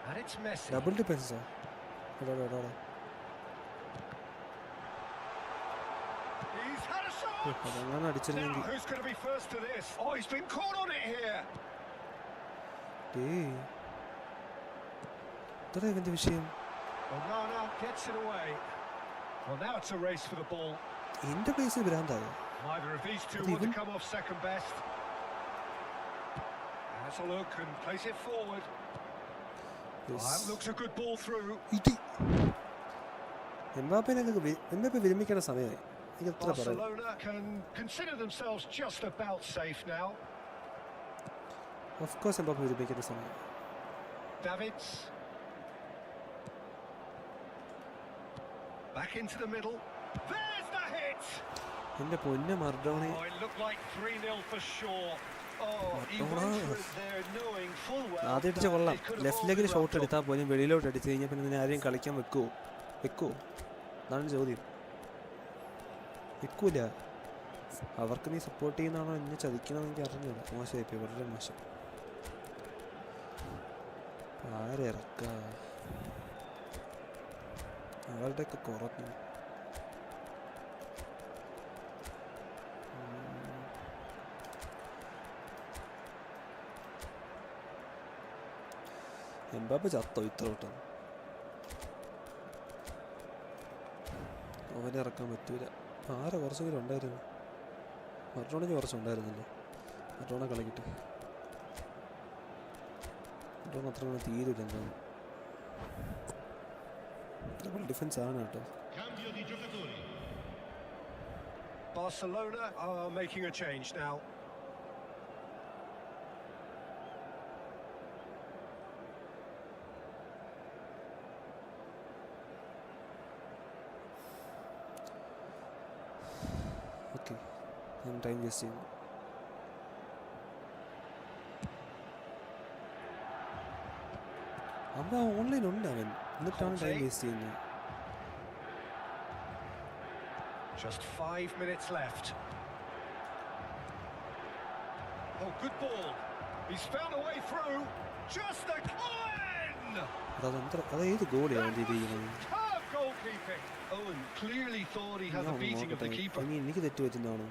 And it's Messi. Double ഡിഫൻസാ. He's had a shot. അതങ്ങനെ Now, അടിച്ചിരുന്നെങ്കിൽ who's going to be first to this? Oh, he's been caught on it here. ഇത്ര ഇവന്റെ വിഷയം. Onana gets it away. Well, now it's a race for the ball. എന്റെ പ്ലേസിൽ ഭ്രാന്തായോ? Neither of these two want to come off second best. Has a look and plays it forward. Oh, that looks a good ball through. Mbappe വിരമിക്കേണ്ട സമയമായി. എനിക്ക് എത്ര പറയാം. Barcelona can consider themselves just about safe now. Of course Mbappe വിരമിക്കേണ്ട സമയം. Davids. Back into the middle. There's the hit. എന്റെ പൊന്നെ മർഡോണെ. Oh, it looked like 3-0 for sure. Oh, he went for it there knowing full well. ആദ്യം അടിച്ച കൊള്ളാം. Left ലെഗിൽ shot എടുത്താൽ പോലും വെളിയിലോട്ട് അടിച്ചു കഴിഞ്ഞാൽ പിന്നെ നിന്നെ ആരെയും കളിക്കാൻ വെക്കുവോ? അതാണ് ചോദ്യം. വെക്കൂല. അവർക്ക് നീ സപ്പോർട്ട് ചെയ്യുന്നതാണോ എന്നെ ചതിക്കണമെന്ന് എനിക്ക് അറിഞ്ഞില്ല. മോശമായിപ്പോയി, വളരെ മോശം. ആരിറക്ക അവരുടെയൊക്കെ കുറഞ്ഞു. എംബാപ്പെ ചത്തോ ഇത്രോട്ടം? അവനെ ഇറക്കാൻ പറ്റൂല. ആരെ കുറച്ചെങ്കിലും ഉണ്ടായിരുന്നു. മറ്റോണെങ്കിൽ കുറച്ചുണ്ടായിരുന്നില്ലേ? മറ്റോണെ കളിക്കട്ടെ. മറ്റോണ അത്ര തീരില്ല. എന്താണ് ഡബിൾ ഡിഫൻസ് ആണ് കേട്ടോ. Barcelona are making a change now. Okay, ഞാൻ ടൈം വേസ്റ്റ് ചെയ്യുന്നു. അവൻ ഓൺലൈൻ ഉണ്ട് അവൻ, എന്നിട്ടാണ് ടൈം വേസ്റ്റ് ചെയ്യുന്നത്. Just 5 minutes left. Oh, good ball. He's found a way through. Just a clean. അത് ഏത് ഗോളിയാണ് ഇത് ചെയ്യുന്നത്? Superb goalkeeping. Owen clearly thought he had the beating of the keeper. ഇനി എനിക്ക് തെറ്റ് പറ്റുന്നതാണോ?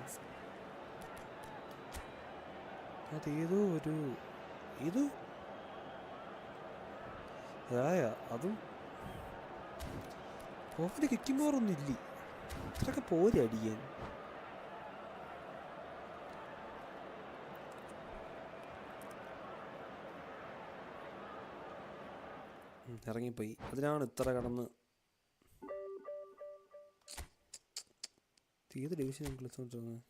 അതേതോ ഒരു ഇത് അതും ഓഫിന് കിക്കുമ്പോറൊന്നും ഇല്ല. ഇത്രയൊക്കെ പോരെ അടിയാൻ. ഇറങ്ങിപ്പോയി. അതിനാണ് ഇത്ര കടന്ന് ഏത് ഡിവിഷൻ കളിച്ചോണ്ടിരുന്നത്?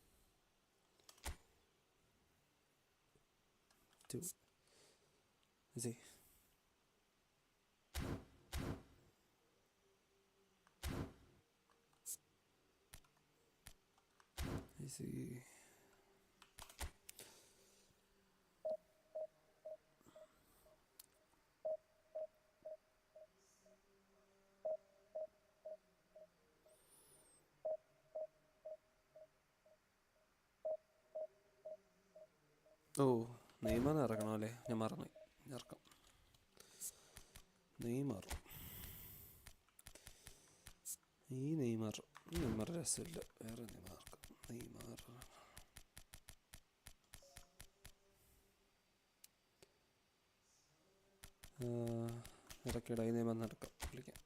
I see. ഓ, നെയ്മർ ഇറക്കണം അല്ലേ? ഞാൻ മറന്നു. ഇറക്കാം. നെയ്മർ ഈ നെയ്മർ രസമില്ല. വേറെ നെയ്മർ ഇറക്കിയിടാം. ഈ നെയ്മർ നടക്കാം, വിളിക്കാം.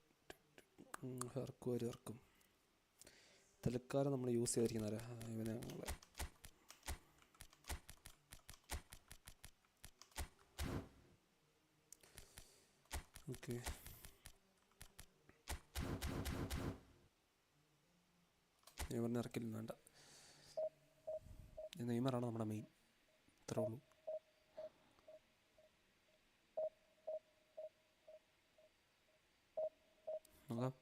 ഇറക്കും. തൽക്കാലം നമ്മൾ യൂസ് ചെയ്തിരിക്കുന്ന ഇവനെ ഞങ്ങളെ ഓക്കെ. നെയ്മറിനെ ഇറക്കില്ല, വേണ്ട. നെയ്മറാണ് നമ്മുടെ മെയിൻ, ഇത്രേ ഉള്ളൂ. നോക്കാം.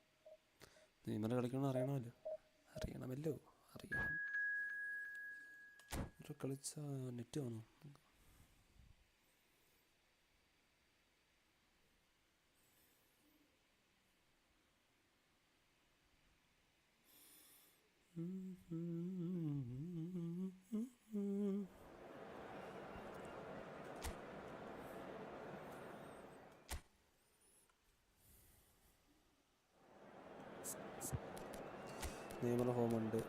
നെയ്മർ കളിക്കണമെന്ന് അറിയണമല്ലോ. അറിയണം. കളിച്ച നെറ്റ് വന്നു. നെയ്മറിന് ഫോമുണ്ട്,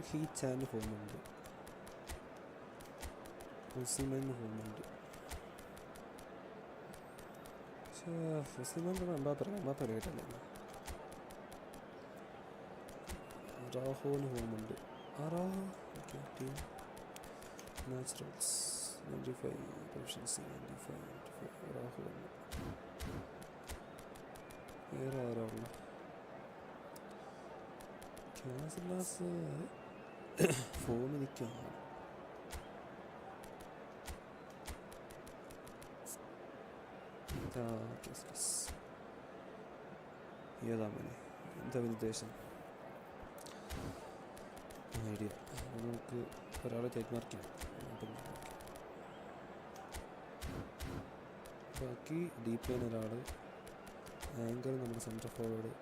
ഹീച്ചാൻ്റെ ഫോമുണ്ട്, ഫുസിമന് ഫോമുണ്ട്. പക്ഷേ ഫുസിമൻ്റെ എംബാപ്പ കേട്ടല്ലേ. റാഹോന് ഫോമുണ്ട്. ഓക്കെ. ടീം നാച്ചുറൽസ് 95 പ്രൊഫഷൻസി 95 റാഹോന്. വേറെ ആരാള ക്യാസിലാസ് ഫോമിൽ നിൽക്കുകയാണ്. ഏതാ മനെ, എന്താ ഉദ്ദേശം? ഐഡിയ. നമുക്ക് ഒരാളെ ടേക്ക് മാർക്ക് ചെയ്യാം. ബാക്കി ഡീപ്പ് ലൈൻ ഒരാൾ, ആങ്കർ നമ്മുടെ സെൻറ്റർ ഫോർവേഡ്,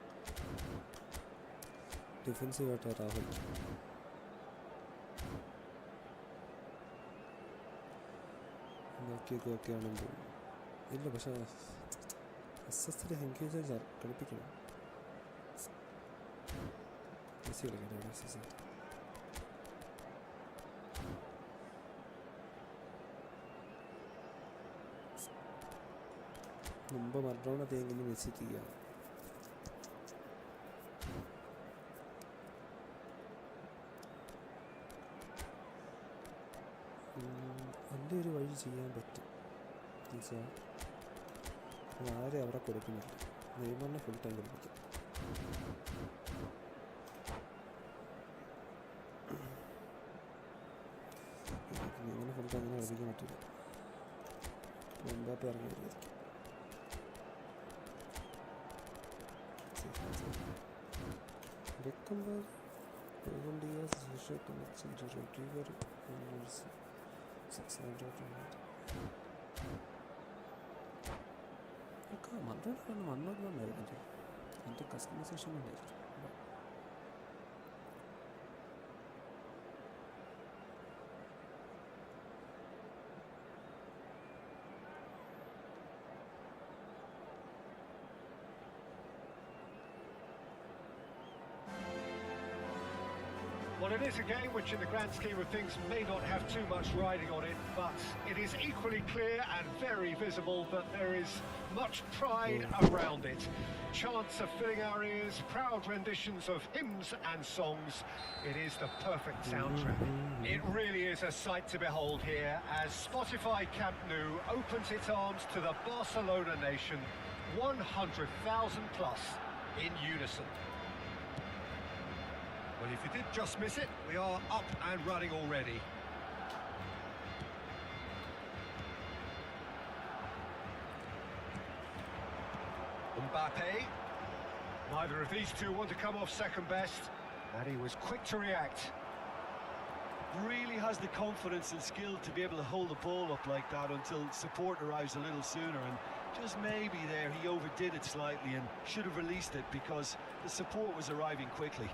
ഡിഫൻസീവായിട്ട് രാഹുൽ. ബാക്കിയൊക്കെ ഒക്കെയാണെന്ന് തോന്നുന്നു. ഇല്ല, പക്ഷേ SS ഹെങ്കേജ് കളിപ്പിക്കണം. മെസ്സി കളിക്കട്ടെ. SS മുമ്പ് മറഡോണ തേങ്ങി മെസ്സി ചെയ്യാം. എൻ്റെ ഒരു വഴി ചെയ്യാൻ പറ്റും എന്നുവെച്ചാൽ ആരെ അവിടെ കൊടുക്കുന്നില്ല. നെയ്മറിനെ ഫുൾ ടൈം കളിപ്പിക്കാം. നെയ്മറിനെ ഫുൾ ടൈം അങ്ങനെ കളിപ്പിക്കാൻ പറ്റില്ല. എംബാപ്പെ ഇറങ്ങി വരുമായിരിക്കും. മണ്ണോണ്ടായിരുന്നില്ലേ, എൻ്റെ കസ്റ്റമൈസേഷൻ ഉണ്ടായിരുന്നു. Well, it is a game which in the grand scheme of things may not have too much riding on it, but it is equally clear and very visible that there is much pride around it. Chants are filling our ears, proud renditions of hymns and songs. It is the perfect soundtrack. It really is a sight to behold here as Spotify Camp Nou opens its arms to the Barcelona nation, 100,000 plus in unison. Well, if you did just miss it, we are up and running already. Mbappe. Neither of these two want to come off second best, and he was quick to react. Really has the confidence and skill to be able to hold the ball up like that until support arrives a little sooner, and just maybe there he overdid it slightly and should have released it because the support was arriving quickly.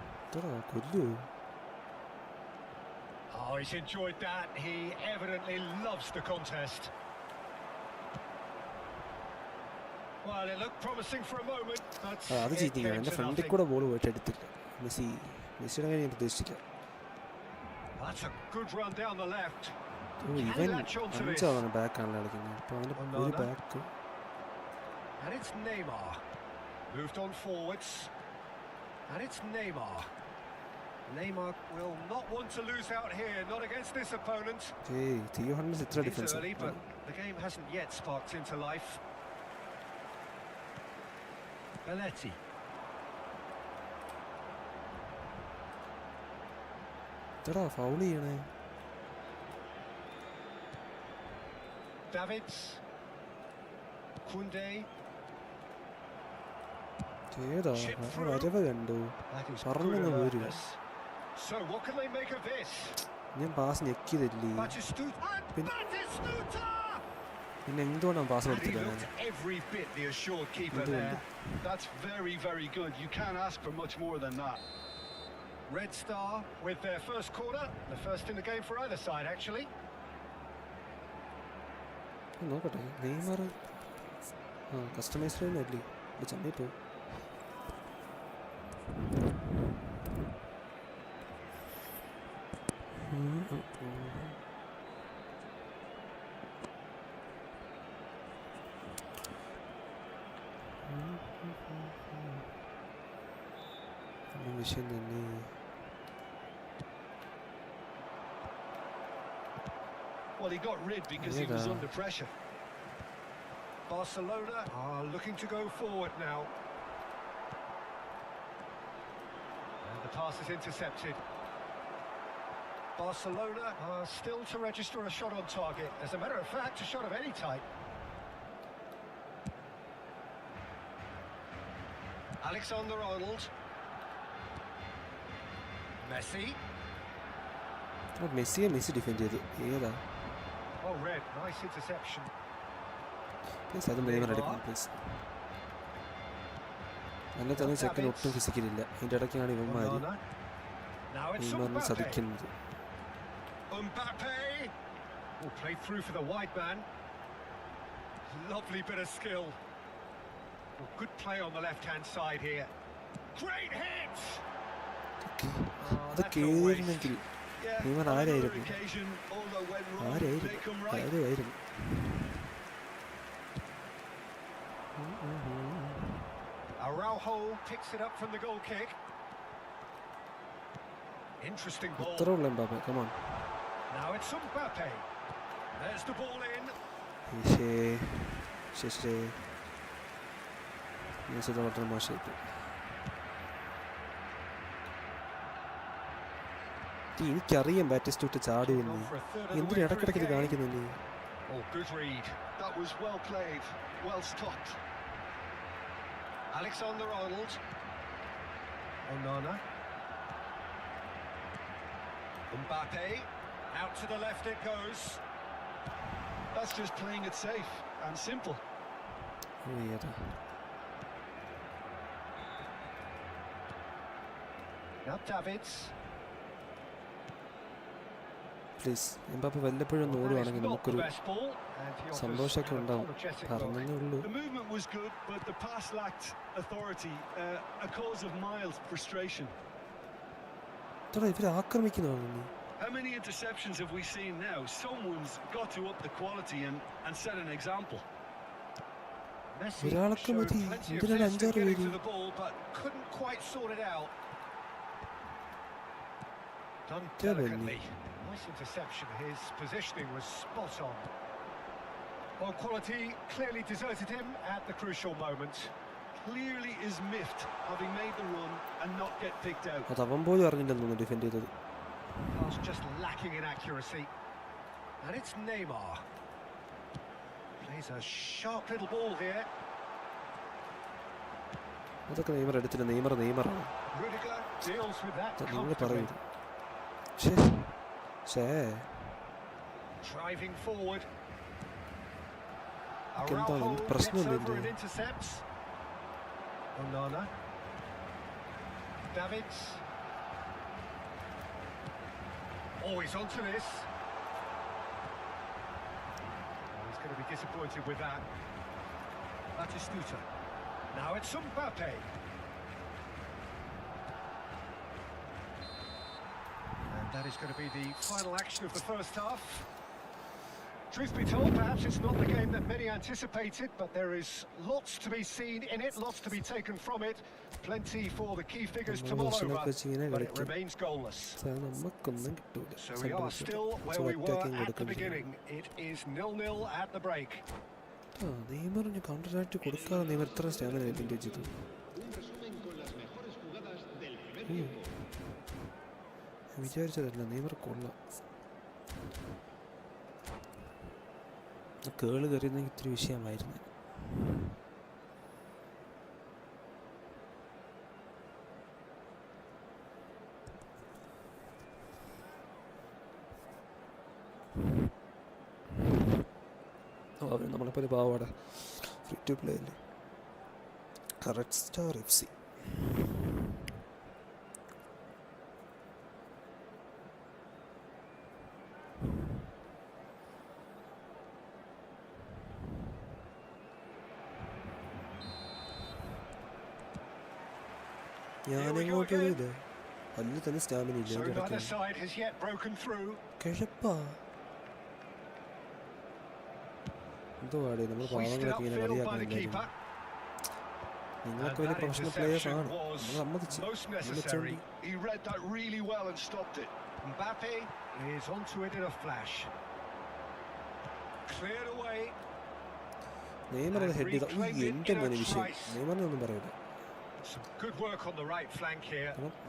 Oh, he's enjoyed that. He evidently loves the contest. Well, it looked promising for a moment, but അത് it ചീറ്റിങ്ങാണ്. came എൻ്റെ to ഫ്രണ്ടിൽ nothing. കൂടെ ball പോയിട്ട് എടുത്തില്ല. മെസ്സിയുടെ കാര്യം ഞാൻ പ്രതീക്ഷിച്ചില്ല. That's a good run down the left. ഇവൻ latch onto this? 5 ബാക്കാണല്ലോ കളിക്കുന്നത്. അപ്പോൾ അവൻ്റെ ഒരു back. And it's Neymar. Moved on forwards. And it's Neymar. Neymar will not want to lose out here, not against this opponent. Theo Hernandez ഇത്ര It's defence. early, but the game hasn't yet sparked into life. Belletti. ഇതടാ foul ചെയ്യണേ. Davids. Koundé. ഏതാ വരവ് കണ്ടു. That is പറഞ്ഞങ്ങ് good വരും. alertness. So what can they make of this? ഞാൻ pass ഞെക്കിയതല്ലേ. പിന്നെ എന്തുകൊണ്ടാണ് പാസ് And he കൊടുത്തില്ല? looked every bit the assured keeper there. That's very, very good. You can't ask for much more than that. Red Star with their first corner, the first in the game for either side actually. നോക്കട്ടെ. Neymar customised അല്ലേ ചമ്മി പോ. വിഷയം തന്നെ. Well, he got rid because he was under pressure. Barcelona are looking to go forward now. And the pass is intercepted. Barcelona are still to register a shot on target. As a matter of fact, a shot of any type. Alexander-Arnold. Messi. Messi defend ചെയ്തു. ഏതാ? Oh, red. Nice interception. Please അത് Neymar എടുക്കണം please. നല്ല തന്നെ ചെക്കൻ ഒട്ടും ഫിസിക്കലില്ല. അതിൻ്റെ ഇടയ്ക്കാണ് ഇവന്മാർ നെയ്മറിനെ ചതിക്കുന്നത്. Mbappe. Oh, played through for the wide man. Lovely bit of skill. Oh, good play on the left-hand side here. Great hit. അത് കേറിയിരുന്നെങ്കിൽ നെയ്മർ ആരായിരുന്നു? ആരായിരുന്നു? Araujo picks it up from the goal kick. Interesting ball. അത്ര ഉള്ള Mbappe. Come on. Now it's Mbappe. There's the ball in. വളരെ മോശമായിട്ട്. എനിക്കറിയാം ബാറ്റിസ്റ്റ് വിട്ട് ചാടുമെന്ന്. എന്തിനും ഇടക്കിടയ്ക്ക് ഇത് കാണിക്കുന്നില്ലേ? Oh, good read. That was well played, well stopped. Alexander-Arnold. Onana. Mbappe. Out to the left it goes. That's just playing it safe and simple. Now Davids. Please Mbappe വല്ലപ്പോഴും ഒന്ന് ഓടുവാണെങ്കിൽ നമുക്കൊരു സന്തോഷമൊക്കെ ഉണ്ടാവും. പറഞ്ഞതേ ഉള്ളൂ. The movement was good, but the pass lacked authority, a cause of mild frustration. ഇവർ ആക്രമിക്കുന്നതാണ്. How many interceptions have we seen now? Someone's got to up the quality and set an example. Messi ഒരാൾക്ക് showed മതി. plenty of എന്തിനാണ് zest in 5-6 getting പേര്? to the ball, but couldn't quite sort it out. Done delicately. Nice interception. His positioning was spot on. Well, quality clearly deserted him at the crucial moment. Clearly is miffed, having made the run and not get picked out. അത് അവൻ പോലും അറിഞ്ഞില്ലെന്ന് തോന്നുന്നു defend ചെയ്തത്. Pass just lacking in accuracy. And it's Neymar. Plays a sharp little ball here. അതൊക്കെ Neymar എടുത്തില്ല. നെയ്മറാണ്. Rudiger deals with that നിങ്ങൾ comfortably. പറയൂ. Driving forward. എന്താ എന്ത് Araujo gets പ്രശ്നമൊന്നുമില്ല. over and intercepts. Onana. Davids. Oh, he's onto this. Oh, he's going to be disappointed with that. Batistuta. Now it's Mbappe. And that is going to be the final action of the first half. Truth be told, perhaps it's not the game that many anticipated, but there is lots to be seen in it, lots to be taken from it. Plenty for the key figures to mull over, but it remains goalless. So we are still where we were at the beginning. It is 0-0 at the break. നെയ്മറിന് counter ആയിട്ട് കൊടുക്കാതെ Neymar ഇത്ര stamina ആയിട്ട് വെച്ചത്. വിചാരിച്ചതല്ല, Neymar കൊള്ളാം. കേള് കയറിയിരുന്നെങ്കിൽ ഇത്തിരി വിഷയമായിരുന്നു. നമ്മളെപ്പോലെ പാവാട ഫ്രീ ടു പ്ലേ അല്ലേ. Correct star FC. ഞാനിങ്ങോട്ട് പോയില്ല, അതിൽ തന്നെ സ്റ്റാമിന ഇല്ല. കിഴപ്പാ എന്തോ പാടേ, നമ്മൾ പാവങ്ങളൊക്കെ ഇങ്ങനെ കളിയാക്കുന്നില്ല. നിങ്ങളൊക്കെ വലിയ പ്രൊഫഷണൽ പ്ലേയേഴ്സ് ആണ്, നമ്മൾ സമ്മതിച്ചു. നെയ്മർ ഹെഡ് ചെയ്ത എന്റെ മോനെ വിഷയം. നെയ്മറിനെ ഒന്നും പറയില്ല.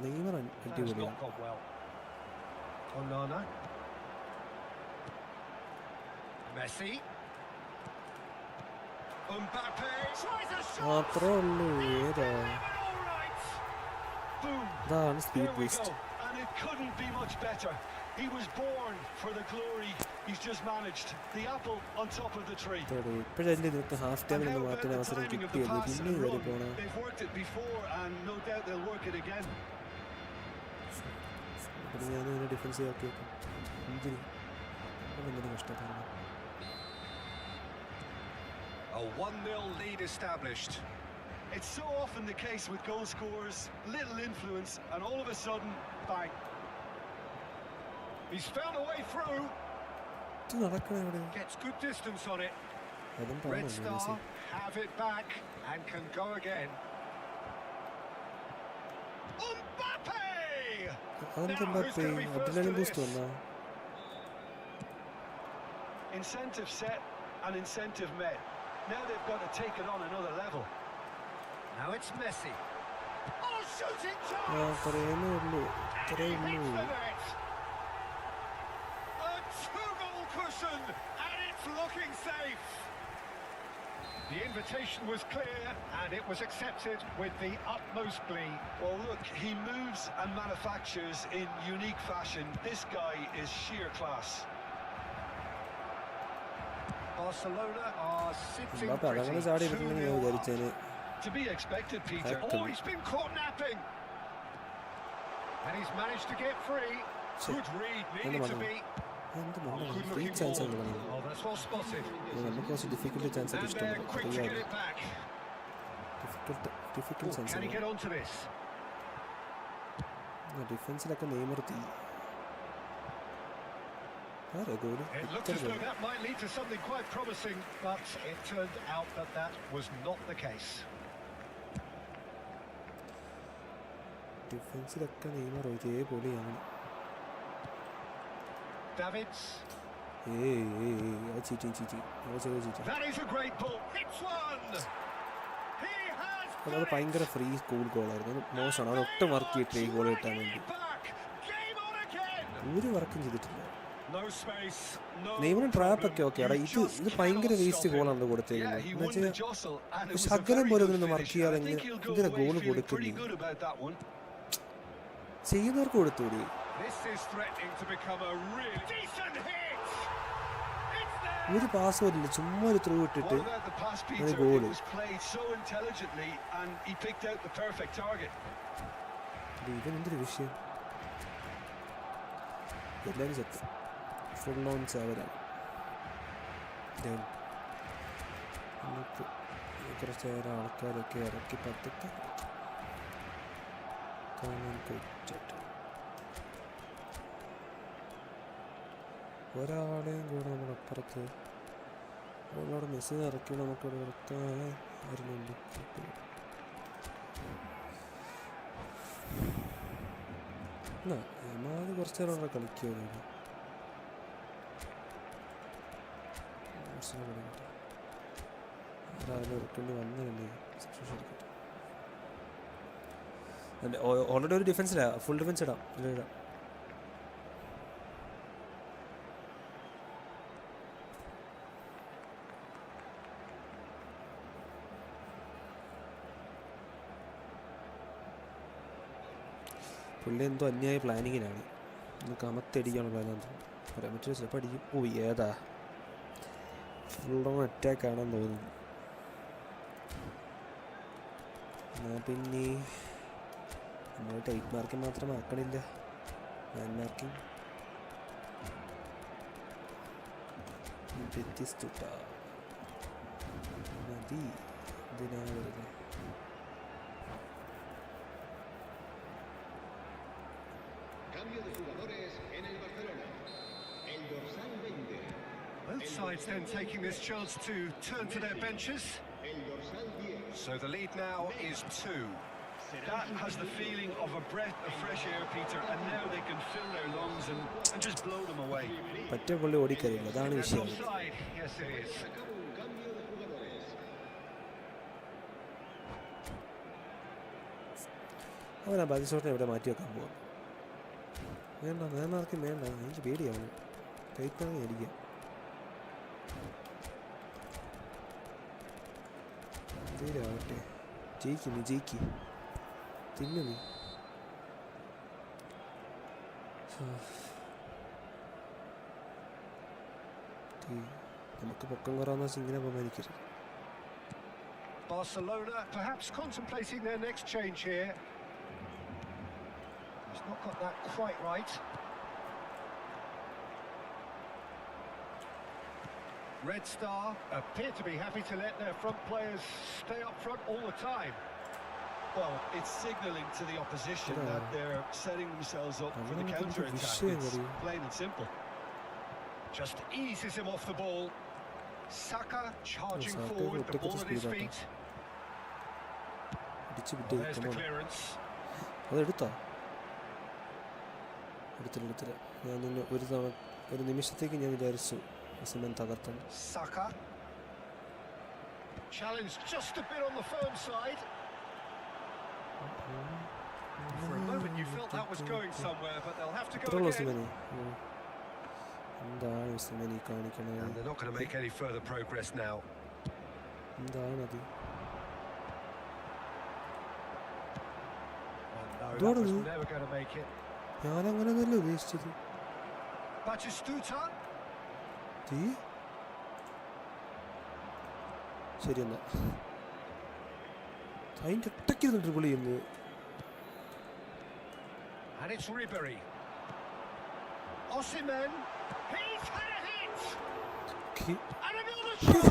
നെയ്മർ അടിപൊളിയാണ്. മാത്രമേ ഉള്ളൂ. ഏതാ ഇതാണ് speed boost. He was born for the glory. He's just managed the apple on top of the tree. ഇപ്പോഴല്ലേ ഇതൊക്കെ ഹാഫ് ടൈമിൽ മാറ്റുന്ന അവസരം കിട്ടിയത്. പിന്നെ കയറി പോകണം. They've worked it before and no doubt they'll work it again. ഞാൻ ഡിഫൻസ് ആക്കി വെക്കും. എന്തിനും കഷ്ടപ്പാടാണ്. A 1-0 lead established. It's so often the case with goal scorers, little influence and all of a sudden, bang. He's found a way through. Gets good distance on it. Red Star have it back and can go again. Mbappe! Incentive set and incentive met. Now they've got to take it on another level. Now it's Messi. Oh, shooting chance! A two-goal cushion, and it's looking safe. The invitation was clear, and it was accepted with the utmost glee. Well, look, he moves and manufactures in unique fashion. This guy is sheer class. Barcelona are sitting pretty. To be expected, Peter. Oh, he's been caught napping. And he's managed to get free. Good read, needed to be. Oh, that's well spotted. And they're quick to get it back. Can he get onto this? Defense like a name or It looked as though that might lead to something quite promising, but it turned out that that was not the case. Defense like a name or Davids. Hey, cheating. That is a great ball. It's one. He has a free school goal. Most on a mark it goal at time. game on again. No space. No. Name trap okay. This ഭയങ്കര waste ഗോളാണ് കൊടുത്തേക്കുന്നത്. ശകലം പോലും ഒന്ന് mark ചെയ്യാതെ എന്തിനാ goal കൊടുക്കുന്നത്? ചെയ്യുന്നവർക്ക് കൊടുത്തൂടി. ഒരു പാസ് പോലില്ല, ചുമ്മാ ഒരു ത്രൂ ഇട്ടിട്ട് ഗോൾ. ഇവനെന്തൊരു വിഷയം. എല്ലാവരും ചത്ത്. ഫുൾ ഓൺ 7 ആണ്. കുറച്ച് നേരം ആൾക്കാരൊക്കെ ഇറക്കി പതുക്കെ കാണാൻ കൊച്ചിട്ട് ഒരാളെയും കൂടെ നമ്മുടെ അപ്പുറത്ത് ഒരുപാട് മെസ്സേജ് ഇറക്കി നമുക്കിവിടെ നിർത്താൻ വരുന്നുണ്ട്. എന്നാലും കുറച്ച് നേരം അവിടെ കളിക്കുമല്ലോ. ഒരാളും ഇറക്കേണ്ടി വന്നില്ലേ? ഓൾറെഡി ഒരു ഡിഫൻസിലാ, ഫുൾ ഡിഫൻസ് ഇടാം. ഇടാം. പുള്ളി എന്തോ അന്യായ പ്ലാനിങ്ങിനാണ്. ഒന്ന് കമത്തടിക്കാണ് പ്ലാൻ പറയാൻ പറ്റില്ല. ചിലപ്പോൾ അടിക്കും. ഓ ഏതാ ഫുൾ ഓൺ അറ്റാക്ക് ആണെന്ന് തോന്നുന്നു. എന്നാൽ പിന്നെ നമ്മൾ ടൈറ്റ് മാർക്കിംഗ് മാത്രം ആക്കണില്ല, മാൻ മാർക്കിംഗ് വ്യത്യസ്ത മതി. ഇതിനാ വരുന്നത്. Cambio de jugadores en el Barcelona. El dorsal 20. Both sides then taking this chance to turn to their benches. El dorsal 10. So the lead now is 2. That has the feeling of a breath of fresh air, Peter, and now they can fill their lungs and just blow them away. പറ്റ പുള്ളി ഓടിക്കറിയില്ല, അതാണ് വിഷയം. Offside. Yes, it is. Acaba un cambio de jugadores. അവനാ ബാധിച്ചോട്ടെ ഇവിടെ മാറ്റി വെക്കാൻ പോകും. വേണ്ട, ഞാൻ ആർക്കും വേണ്ട, എനിക്ക് പേടിയാണ്. കൈത്താങ്ങി അടിക്കാം. എന്തേലാവട്ടെ, ജയിക്ക് നീ, ജയിക്ക്, തിന്നു നീ. നമുക്ക് പൊക്കം കുറവാന്ന് വെച്ചാൽ ഇങ്ങനെ ബഹുമാനിക്കരുത്. Barcelona perhaps contemplating their next change here. He's not got that quite right. Red Star appear to be happy to let their front players stay up front all the time. Well, it's signalling to the opposition that they're setting themselves up for the counter-attack. It's plain and simple. Just eases him off the ball. Saka charging forward, the ball at his feet. There's the clearance. അതെടുത്താ? എടുത്തില്ല. ഞാൻ ഒരു നിമിഷത്തേക്ക് ഞാൻ വിചാരിച്ചു സിമൻ തകർത്തം. Saka challenged just a bit on the firm side. For a moment you felt that was going somewhere, but they'll have to go again. എന്താണ് സിമൻ ഈ കാണിക്കണത്? And they're not going to make any further progress now. എന്താണത്? No, that was never going to make it. ഞാൻ അങ്ങനെയൊന്നുമല്ല ഉദ്ദേശിച്ചത്. Batistuta. ശരി എന്നാ അതിൻ്റെ ഒറ്റയ്ക്ക് ഡ്രിബിൾ ചെയ്യുന്നത്. And it's Ribery. Osimhen. He's had a hit. And another shot.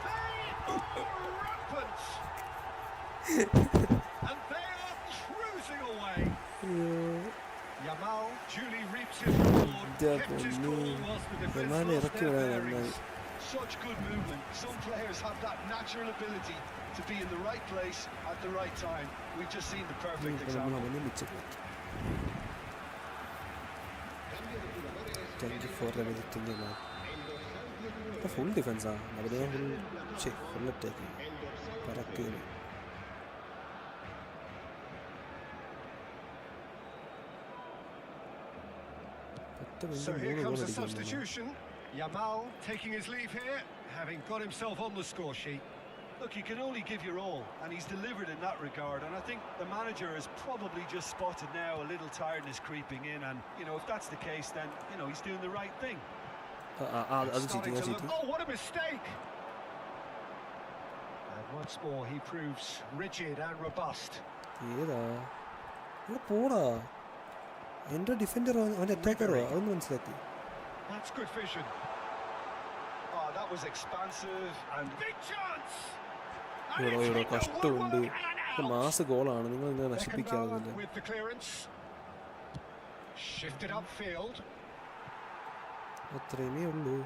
They are rampant. And they are cruising away. Yamal duly reaps his reward. Kept his cool whilst the defence lost their bearings. Such good movement. Some players have that natural ability to be in the right place at the right time. We've just seen the perfect example. Full ഡിഫൻസാ അവിടെ. Full attack പറക്കുന്നു. So here comes the substitution. Yamal taking his leave here, having got himself on the score sheet. Look, you can only give your all, and he's delivered in that regard. And I think the manager has probably just spotted now a little tiredness creeping in. And, you know, if that's the case, then, you know, he's doing the right thing. Starting to look, oh, what a mistake! And once more, he proves rigid and robust. എൻ്റെ defender അവൻ്റെ അറ്റാക്കറോ അതൊന്നും മനസ്സിലാക്കി. That's good vision. Oh, that was expansive and big chance. ഇവിടെ കഷ്ടമുണ്ട്. മാസ ഗോളാണ്, നിങ്ങൾ ഇങ്ങനെ നശിപ്പിക്കാറില്ല. അത്രയുമേ ഉള്ളൂ.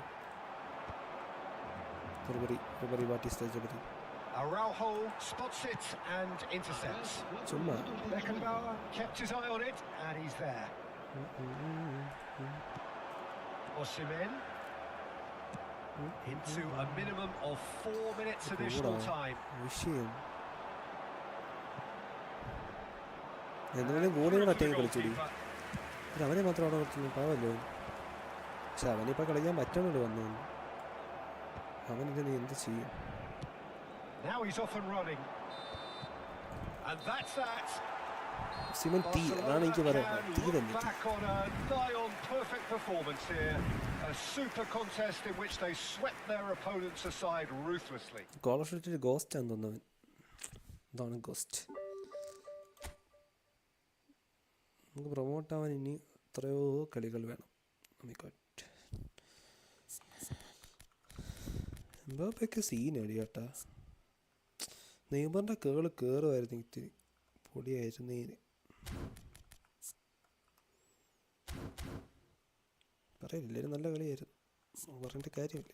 Araujo spots it and intercepts. ചുമ്മാ Beckenbauer kept his eye on it and he's there. Osimhen into a minimum of 4 minutes additional time. വിഷയം എന്തെങ്കിലും ഗോളികൾ attic കളിച്ചോടി. അവനെ മാത്രം അവിടെ കളിച്ചു പാവല്ലോ. പക്ഷെ അവനിപ്പോൾ കളിക്കാൻ പറ്റുന്നുണ്ട് വന്നു. അവനിത് നീ എന്ത് ചെയ്യും? Now he's off and running. And that's that. സിമൻ തീ, അതാണ് എനിക്ക് പറയാം. തീ തന്നെ. Back on a nigh-on perfect performance here. A super contest in which they swept their opponents aside ruthlessly. Goal ghost ആണെന്ന് തോന്നുന്നു. ഇതാണ് ഗോസ്റ്റ്. നമുക്ക് പ്രൊമോട്ട് ആവാൻ ഇനി എത്രയോ കളികൾ വേണം. എംബാപ്പയ്ക്ക് സീനടി കേട്ടാ. നെയ്മറിൻ്റെ കയറുമായിരുന്നു ഇത്തിരി പൊടിയായിരുന്നേന്. പറയില്ല, എല്ലാവരും നല്ല കളിയായിരുന്നു, പറഞ്ഞിട്ട് കാര്യമില്ല.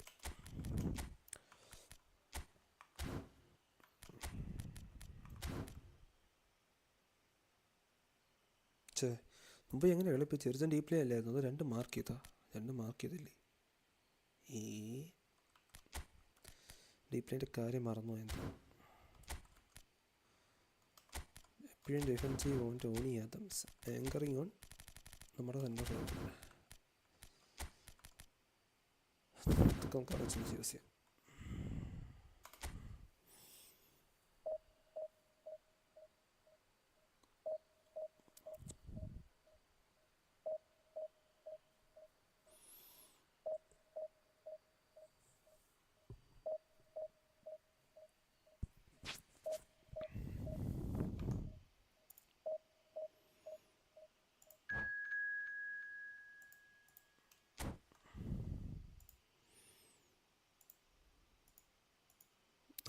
മുമ്പ് എങ്ങനെ കളിപ്പിച്ച് ചെറുതൻ ഡീപ്ലേ അല്ലായിരുന്നു, അത് 2 മാർക്ക് ചെയ്തില്ലേ? ഈ ഡീപ്ലേൻ്റെ കാര്യം മറന്നു എന്താ. എപ്പോഴും defensive on Tony Adams, anchoring on നമ്മുടെ സെൻറ്റർ ഫോർവേഡ്. ഇതൊക്കെ നമുക്ക് ആലോചിച്ച് യൂസ് ചെയ്യാം.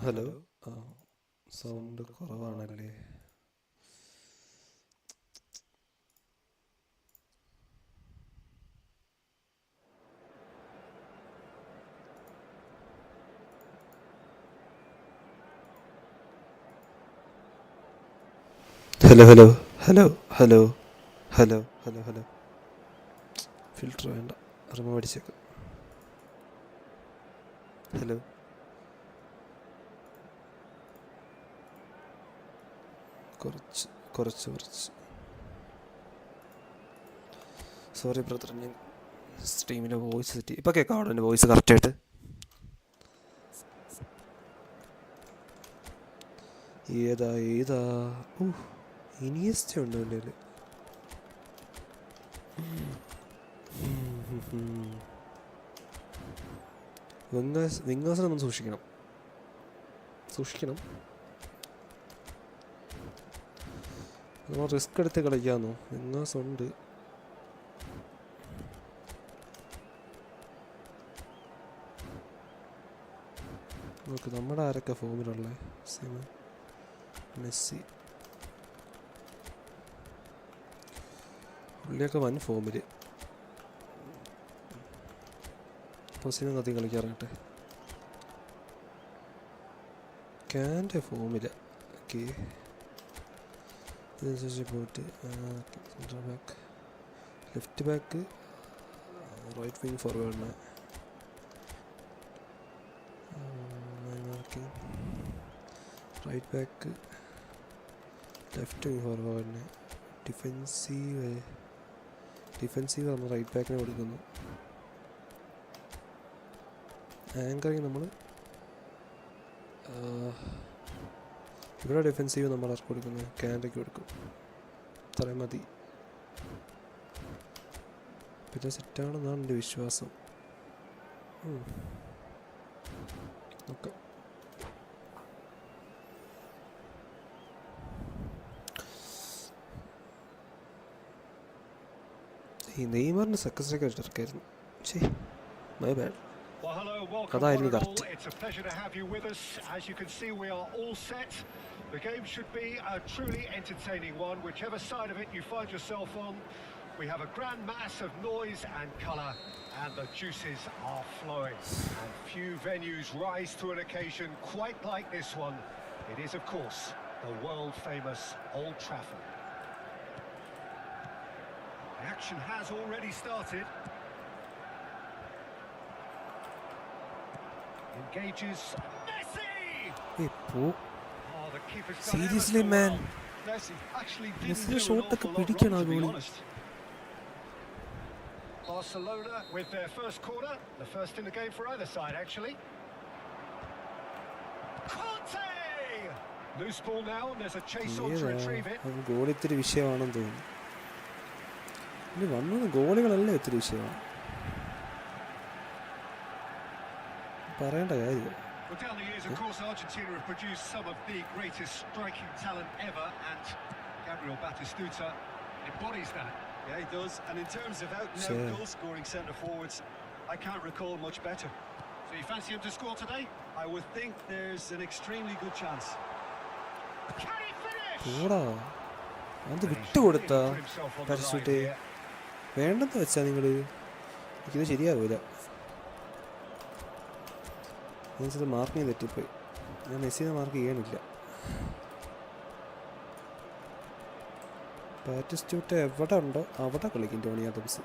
ഹലോ, സൗണ്ട് കുറവാണല്ലേ? ഹലോ ഫിൽറ്റർ വേണ്ട, റിമൂവ് അടിച്ചേക്കാം. ഹലോ, കുറച്ച് സോറി ബ്രദർ, ഞാൻ സ്ട്രീമിൻ്റെ വോയിസ് സെറ്റ് ഇപ്പോൾ കേൾക്കാം. എൻ്റെ വോയിസ് കറക്റ്റായിട്ട് ഏതാ ഇനിയസ്റ്റ ഉണ്ട് എൻ്റെ കയ്യിൽ. വിങ്ങേഴ്സിനെ നമ്മൾ സൂക്ഷിക്കണം. നമ്മൾ റിസ്ക് എടുത്ത് കളിക്കാമെന്നോ? വിങ്ങേഴ്സ് ഉണ്ട്. നോക്ക് നമ്മുടെ ആരൊക്കെ ഫോമിലുള്ളത്. മെസ്സി പുള്ളിയൊക്കെ വൻ ഫോമിൽ. പൊസിനും കത്തി കളിക്കാറാകട്ടെ. ക്യാൻ്റെ ഫോമില്ല. ഓക്കെ, പോയിട്ട് central back, left back, right wing ഫോർവേഡിന്, റൈറ്റ് ബാക്ക്, ലെഫ്റ്റ് വിങ് ഫോർവേഡിന്, ഡിഫെൻസീവ് നമ്മൾ റൈറ്റ് ബാക്കിന് കൊടുക്കുന്നു. ആങ്കറിങ് നമ്മൾ ഇവിടെ ഡിഫെൻസീവ് നമ്മൾ ആർക്ക് കൊടുക്കുന്നത്? ക്യാൻഡയ്ക്ക് കൊടുക്കും. അത്രയും മതി. പിന്നെ സെറ്റാണെന്നാണ് എൻ്റെ വിശ്വാസം. നോക്കാം. ഈ നെയ്മറിന് സെക്കൻഡ് സ്ട്രൈക്ക് ഇറക്കായിരുന്നു. ശരി, my bad. Well, hello, welcome one and all. It's a pleasure to have you with us. As you can see, we are all set. The game should be a truly entertaining one, whichever side of it you find yourself on. We have a grand mass of noise and colour, and the juices are flowing. And few venues rise to an occasion quite like this one. It is, of course, the world-famous Old Trafford. The action has already started. Engages Messi! Hey, Oh, the keeper's done seriously, ever so man. well. Messi actually Messi didn't do shot an awful lot pidikan wrong, to be goalie. honest. Barcelona with their first corner, the first in the game for either side, actually. Conte! Loose ball now, and there's a chase on to retrieve it. Goal ഇത്തിരി വിഷയമാണെന്ന് തോന്നുന്നു. ഇനി വന്നത് ഗോളികളല്ലേ ഇത്തിരി വിഷയമാണ്. പറയേണ്ട കാര്യം. Well, down the years, of course, Argentina have produced some of the greatest striking talent ever, and Gabriel Batistuta embodies that. Yeah, he does. And in terms of out-and-out goal-scoring centre-forwards, I can't recall much better. So you fancy him to score today? I would think there's an extremely good chance. Can he finish? ഓടാ അത് വിട്ടുകൊടുത്ത പരിശുദ്ധ വേണ്ടെന്ന് വെച്ചാൽ നിങ്ങൾ എനിക്കിത് ശരിയാവില്ല. എന്നുവെച്ചത് marking തെറ്റിപ്പോയി. ഞാൻ മെസ്സിനെ മാർക്ക് ചെയ്യാനില്ല. ബാറ്റിസ്റ്റൂട്ട് എവിടെ ഉണ്ടോ അവിടെ കളിക്കും ടോണി ആദംസ്.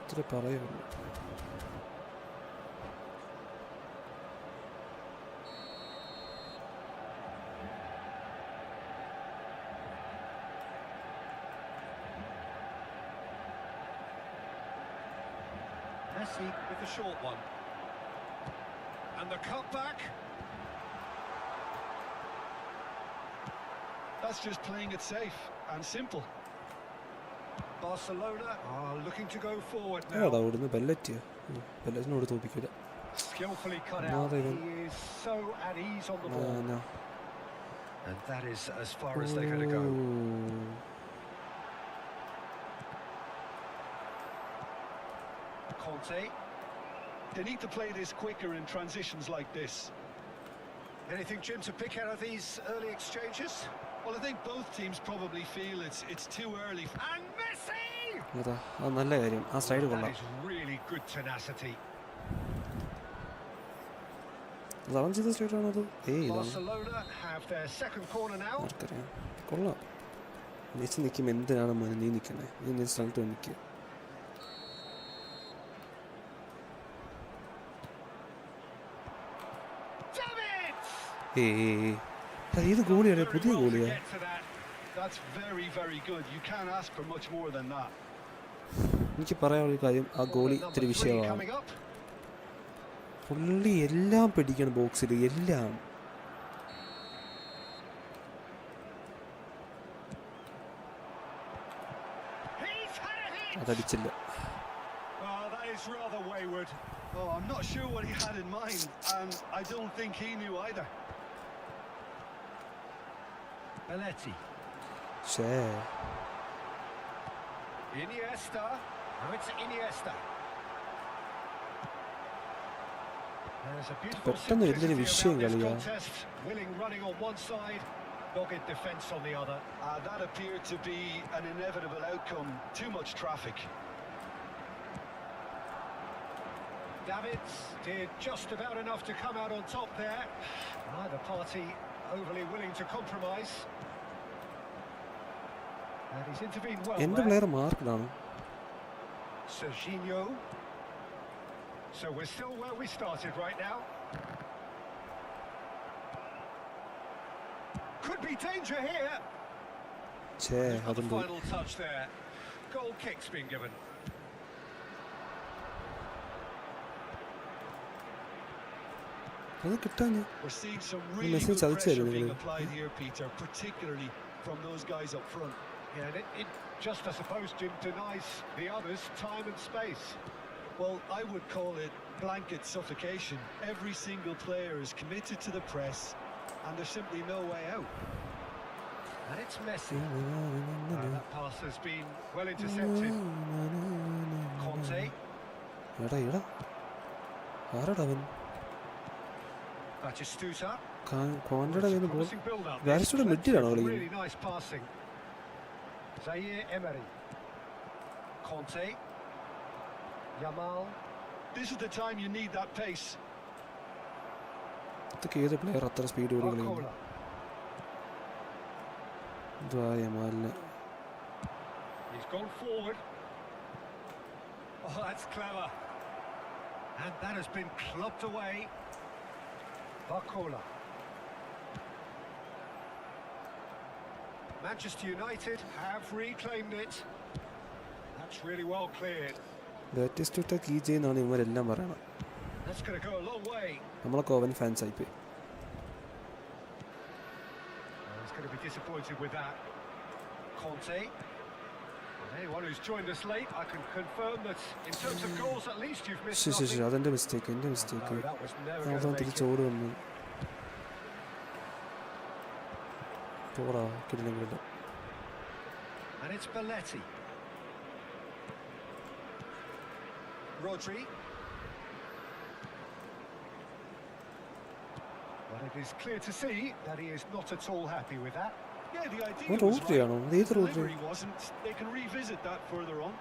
ഇത്ര പറയുള്ളൂ. Messi with the short one. And the cutback. That's just playing it safe and simple. Barcelona are looking to go forward ഏടാ now. ഓടുന്നു ബെല്ലറ്റിയ. ബെല്ലറ്റിനോട് തോപ്പിക്കില്ല. Skillfully cut out. He is so at ease on the ball. And that is as far as they're going to go. Conte. They need to play this quicker in transitions like this. Anything, Jim, to pick out of these early exchanges? Well, I think both teams probably feel it's too early. And Messi! അതാ അത് നല്ല കാര്യം. ആ side That കൊള്ളാം. is really good tenacity. അവൻ ചെയ്ത സൈഡാണോ അത്? ഏയ് ഇതാണ്. Barcelona have their second corner now. ആർക്കറിയാം. കൊള്ളാം. മെസ്സി നിൽക്കുമ്പോൾ എന്തിനാണ് മോനെ നീ നിൽക്കണേ? നീ സ്ഥലത്ത് നിൽക്കുക. ഏത് ഗോളിയാണ്? പുതിയ ഗോളിയാ? That's very, very good. You can't ask for much more than that. എനിക്ക് പറയാനുള്ള കാര്യം ആ ഗോളി ഇത്തിരി വിഷയമാണ്. പുള്ളി എല്ലാം പിടിക്കണം ബോക്സിൽ എല്ലാം. അതടിച്ചില്ല. Well, that is rather wayward. Oh, I'm not sure what he had in mind, and I don't think he knew either. Belletti. Iniesta. Now it's Iniesta. There's a beautiful simplicity about this contest. Willing running on one side, dogged defence on the other. That appeared to be an inevitable outcome. Too much traffic. Davids did just about enough to come out on top there. Neither party overly willing to compromise. And he's intervened well എൻ്റെ player മാർക്കിലാണ്. Serginho. So we're still where we started right now. Could be danger here. അതും The final touch there. Goal kick's been given. അത് കിട്ടാഞ്ഞു. We're seeing some really good pressure being applied here, Peter, particularly from those guys up front. Yeah, and it just, I suppose, Jim, denies the others time and space. Well, I would call it blanket suffocation. Every single player is committed to the press, and there's simply no way out. And it's Messi. That pass has been well intercepted. Conte. Batistuta. Promising build-up. Really nice passing. Zaire Emery. Conte. Yamal. This is the time you need that pace. ഏത് player അത്ര speed കൂടി കളിക്കുന്നു? He's gone forward. Oh, that's clever. And that has been clubbed away. Barcola. Manchester United have reclaimed it. That's really well cleared. Batistuta key ചെയ്യുന്നതാണ് ഇവരെല്ലാം പറയണം. That's going to go a long way. നമ്മളൊക്കെ oven fans ആയിപ്പോയി. He's going to be disappointed with that. Conte. Anyone who's joined us late, I can confirm that in terms of goals, at least you've missed nothing. അതെന്റെ mistake, എന്റെ mistake. No, that was never going to make it. തിരിച്ചോട് വന്നു. പോടാ കിട്ടില്ലെങ്കിലും. And it's Belletti. Rodri. But it is clear to see that he is not at all happy with that. Yeah, the idea was right. The delivery wasn't. They can revisit that further on.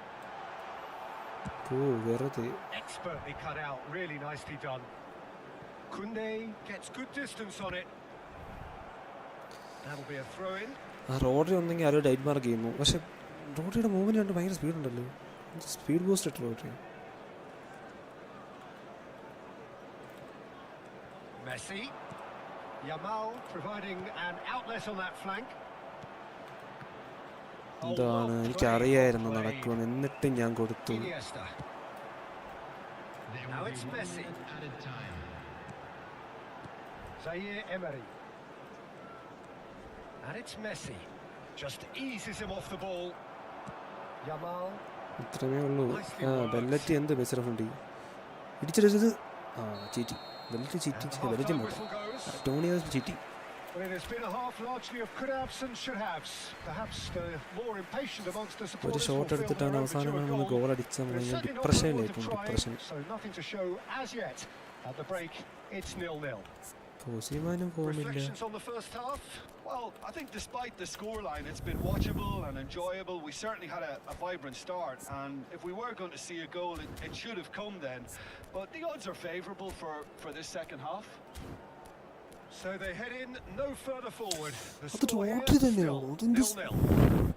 Expertly cut out, really nicely done. Kunde gets good distance on it. That'll be a throw-in. റോഡറി ഒന്നെങ്കിൽ ആരോ diet mark ചെയ്യുന്നു, പക്ഷെ റോഡറിയുടെ മൂവിന് കണ്ട് ഭയങ്കര speed ഉണ്ടല്ലോ. Speed boost ഇട്ട് റോഡറി. Messi. Yamal providing an outlet on that flank. എന്താണ് എനിക്കറിയായിരുന്നു നടക്കുമെന്ന്, എന്നിട്ടും ഞാൻ കൊടുത്തു. Now it's Messi. Zaire Emery. And it's Messi. Just eases him off the ball. Yamal. ഇത്രമേ ഉള്ളൂ. ബെല്ലറ്റി എന്ത് ബെസറഫുണ്ട് ഇടിച്ചിട്ടത്. ചീറ്റി ബെല്ലറ്റി ചീറ്റി ബെല്ലറ്റി മാത്രം ടോണി ചീറ്റി. Well, it has been a half largely of could-haves and should-haves. Perhaps the more impatient amongst the supporters ഒരു shot എടുത്തിട്ടാണ് അവസാനം നമ്മൾ ഗോൾ അടിച്ചത്. ഡിപ്രഷനിലായിട്ടുണ്ട്. Depression. So nothing to show as yet. At the break, it's 0-0. Reflections on the first half? Well, I think despite the scoreline, it's been watchable and enjoyable. We certainly had a vibrant start, and if we were going to see a goal, it should have come then. But the odds are favourable for this second half. So they head in no further forward. The അത് score here റോഡറി still തന്നെയാണോ? 0-0.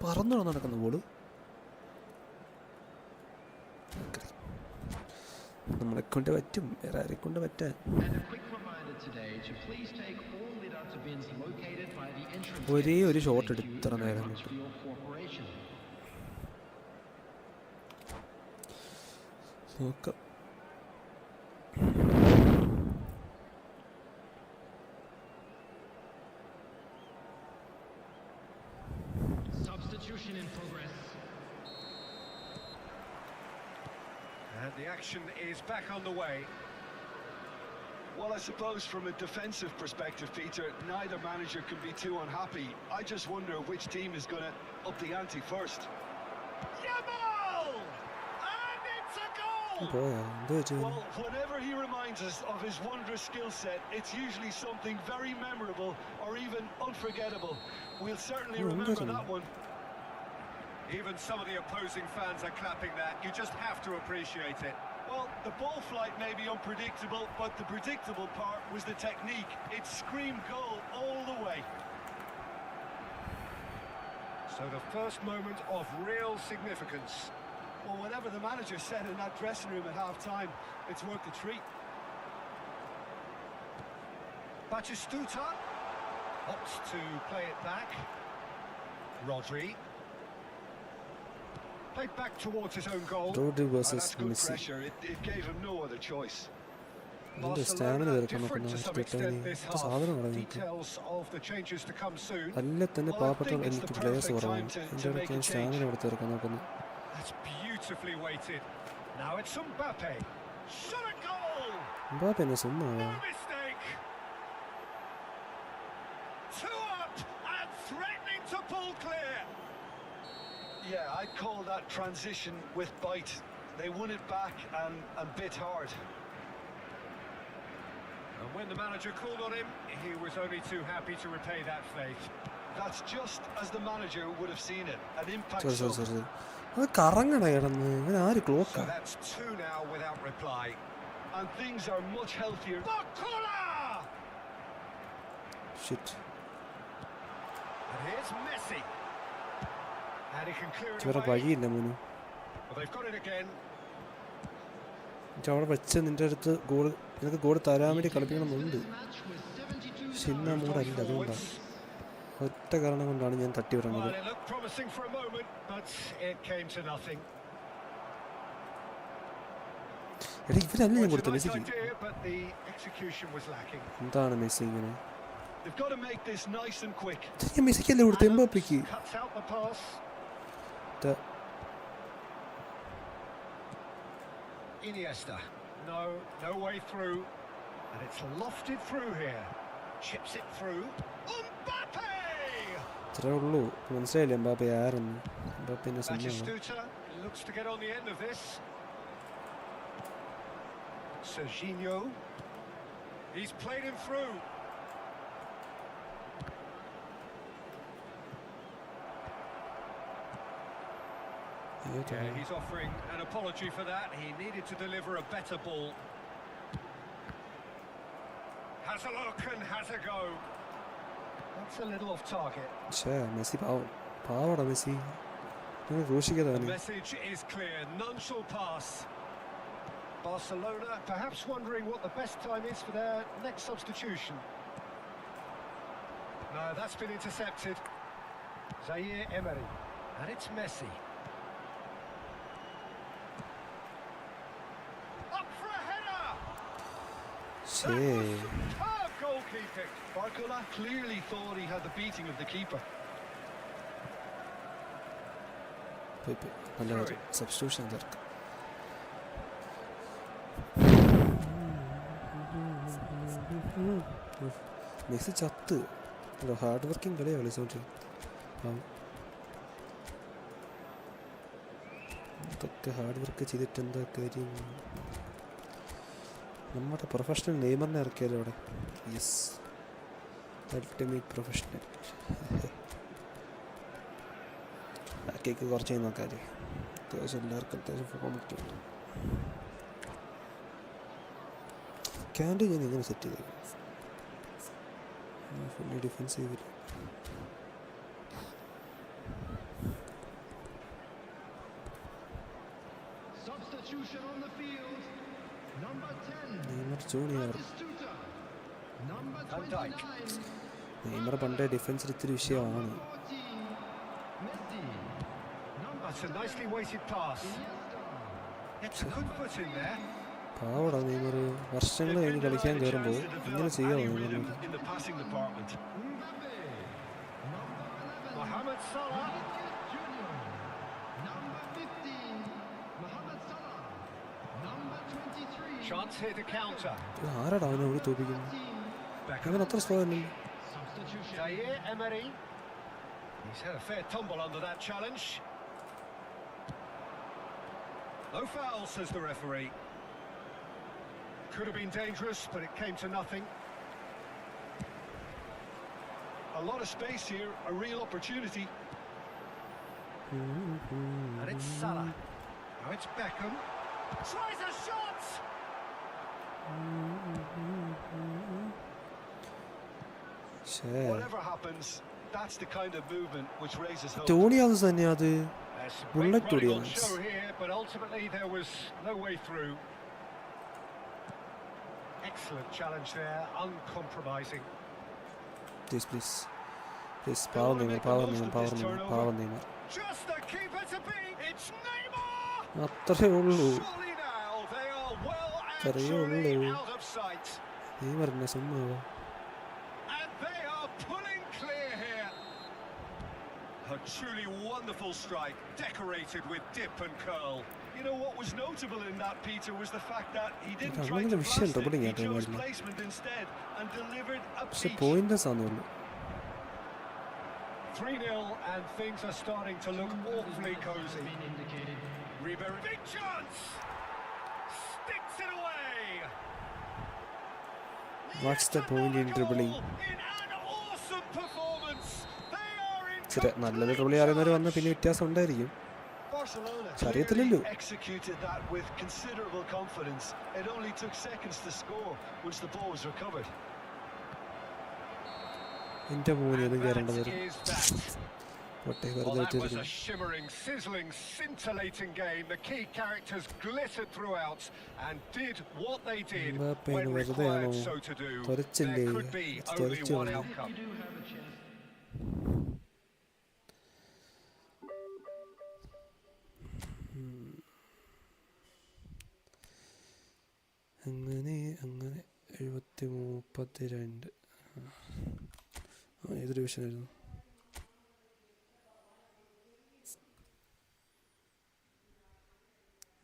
പറന്നാണ് നടക്കുന്ന ball. നമ്മളെ കൊണ്ട് പറ്റും, വേറെ ആരെ കൊണ്ട് പറ്റാൻ. ഒരേ ഒരു ഷോട്ട് എടുത്തറ നേരം നോക്കാം. Substitution in progress. And the action is back on the way. Well, I suppose from a defensive perspective, Peter, neither manager can be too unhappy. I just wonder which team is going to up the ante first. Yamal! And it's a goal! Well, whenever he reminds us of his wondrous skill set, it's usually something very memorable or even unforgettable. We'll certainly remember that one. Even some of the opposing fans are clapping that. You just have to appreciate it. Well, the ball flight may be unpredictable, but the predictable part was the technique. It screamed goal all the way. So the first moment of real significance. Well, whatever the manager said in that dressing room at half-time, it's worth the treat. Batistuta opts to play it back. Rodri. Played back towards his own goal. Rodri That's versus good Messi. pressure. It gave him no other choice. Barcelona different to some extent this half. Details of the changes to come soon. അല്ല തന്നെ പാവപ്പെട്ട എനിക്ക് players കുറവാണ്. എൻ്റെ അടുത്ത് stamina എടുത്ത് ഇറക്കാൻ നോക്കുന്നു. That's beautifully weighted. Now it's Mbappe. Shot a goal. Mbappe എന്നെ സുമ്മാ. No mistake. Two up and threatening to Yeah, I'd call that transition with Byte. They won it back and bit hard. And when the manager called on him, he was only too happy to repay that faith. That's just as the manager would have seen it. An impact Sorry. shot. അത് കറങ്ങണ കിടന്ന് ഇവൻ ആര് So ക്ലോക്കാ? that's 2 now without reply. And things are much healthier. Bakula! Shit. And here's Messi. And he can clear it വേറെ away. വഴിയില്ല മോനു. Well, they've got it again. അവിടെ വെച്ച് നിന്റെ അടുത്ത് ഗോൾ നിനക്ക് ഗോൾ തരാൻ വേണ്ടി കളിപ്പിക്കണമെന്നുണ്ട്. പക്ഷെ ഇന്ന് ആ മൂടല്ല, അതുകൊണ്ടാണ്. ഒറ്റ കാരണം കൊണ്ടാണ് ഞാൻ തട്ടി വിടുന്നത്. Well, it looked promising for a moment, but it came to nothing. എടാ ഇവരല്ല ഞാൻ It's a കൊടുത്ത nice മെസ്സിക്ക്. idea, but the execution was lacking. എന്താണ് മെസ്സി ഇങ്ങനെ? They've got to make this nice and quick. ഞാൻ മെസ്സിക്കല്ലേ കൊടുത്ത എംബാപ്പയ്ക്ക്. Cuts out the pass. Iniesta. No way through. And it's lofted through here. Chips it through. Mbappe! ഇത്രേ ഉള്ളൂ. മനസ്സിലായില്ലേ Mbappe ആരെന്ന്? എംബാപ്പേന്റെ സ്വന്തമാണ്. Batistuta looks to get on the end of this. Serginho. He's played him through. Yeah, he's offering an apology for that. He needed to deliver a better ball. Has a look and has a go. That's a little off target. ഛേ Messi പാവടാ Messi. നിങ്ങൾ ഘോഷിക്കാതെ The അവനെ. message is clear. None shall pass. Barcelona perhaps wondering what the best time is for their next substitution. No, that's been intercepted. Zaire Emery. And it's Messi. Up for a header! ഛേ Superb goalkeeping. Barcola clearly thought he had the beating of the keeper. നല്ല കാര്യം. Substitution ചേർക്കാം. Messi ചത്ത്. Hard working കളിയാണ് കളിച്ചോണ്ടിരിക്കും. ഇതൊക്കെ hard work ചെയ്തിട്ട് എന്താ കാര്യം? നമ്മുടെ പ്രൊഫഷണൽ നെയ്മറിനെ ഇറക്കിയാലോ അവിടെ. Yes, ultimate professional. ബാക്കിയൊക്കെ കുറച്ച് കഴിഞ്ഞ് നോക്കാല്ലേ. അത്യാവശ്യം എല്ലാവർക്കും അത്യാവശ്യം ഫോം കിട്ടും. ക്യാൻഡ് ഞാൻ എങ്ങനെ സെറ്റ് ചെയ്തേക്കും? Fully defensive. Substitution on the field. Number 10. Neymar junior. Batistuta. Number Van Dijk. 29. Neymar പണ്ടേ ഡിഫൻസിൽ ഇത്തിരി വിഷയമാണ്. 14. Messi. Number That's a nicely weighted pass. Iniesta. It's a good foot in there. പാവടാ നെയ്മർ. വർഷങ്ങൾ കഴിഞ്ഞ് കളിക്കാൻ കയറുമ്പോൾ ഇങ്ങനെ ചെയ്യാമോ നെയ്മറിനോട്? In the passing department. Mbappe. Number 11. Mohamed Salah. Junior. Number 15. Mohamed Salah. Number 23. Chance here to counter. ഇത് ആരാടാ അവനെ ഓടി തോപ്പിക്കുന്നത്? അവൻ അത്ര സ്ലോ തന്നെ. Substitution. Zaire Emery. He's had a fair tumble under that challenge. No foul, says the referee. Could have been dangerous, but it came to nothing. A lot of space here, a real opportunity. And it's Salah. Now it's Beckham. Tries a shot! ഛേ, Whatever happens, that's the kind of movement which raises hope. Tony house തന്നെയാ അത്. There's some Bullet great running on audience. show here, but ultimately there was no way through. Excellent challenge there, uncompromising. Please please please. പാവം Neymar, പാവം Neymar, പാവം Neymar, പാവം Neymar. Just the keeper to beat. It's Neymar. അത്രേ ഉള്ളൂ. Surely now they are well and അത്രയേ truly ഉള്ളൂ. out of sight. Neymar എന്നെ സുമ്മാവോ? And they are pulling clear here. A truly wonderful strike, decorated with dip and curl. You know what was notable in that, Peter, was the fact that he didn't try to blast it. He chose placement instead and delivered a പക്ഷെ peach. Pointers ആണെന്നുള്ളൂ. 3-0 and things are starting to look awfully cosy. Ribery, big chance! Sticks it away! What's the point in dribbling? In an awesome performance! They are in നല്ലൊരു dribble അറിയുന്നവർ വന്നാൽ പിന്നെ വ്യത്യാസം ഉണ്ടായിരിക്കും. Barcelona അറിയത്തില്ലല്ലോ. clearly executed that with considerable confidence. It only took seconds to score once the ball was recovered. എൻ്റെ മോനെ ഒന്നും കയറേണ്ടത് that is that. പൊട്ടെ Well, വെറുതെ that was a വെച്ചിരിക്കും. shimmering, sizzling, scintillating game. The key characters glittered throughout and did what they did when required so to do. There could be only one outcome. അങ്ങനെ 32. ഏത് ഡിവിഷനായിരുന്നു?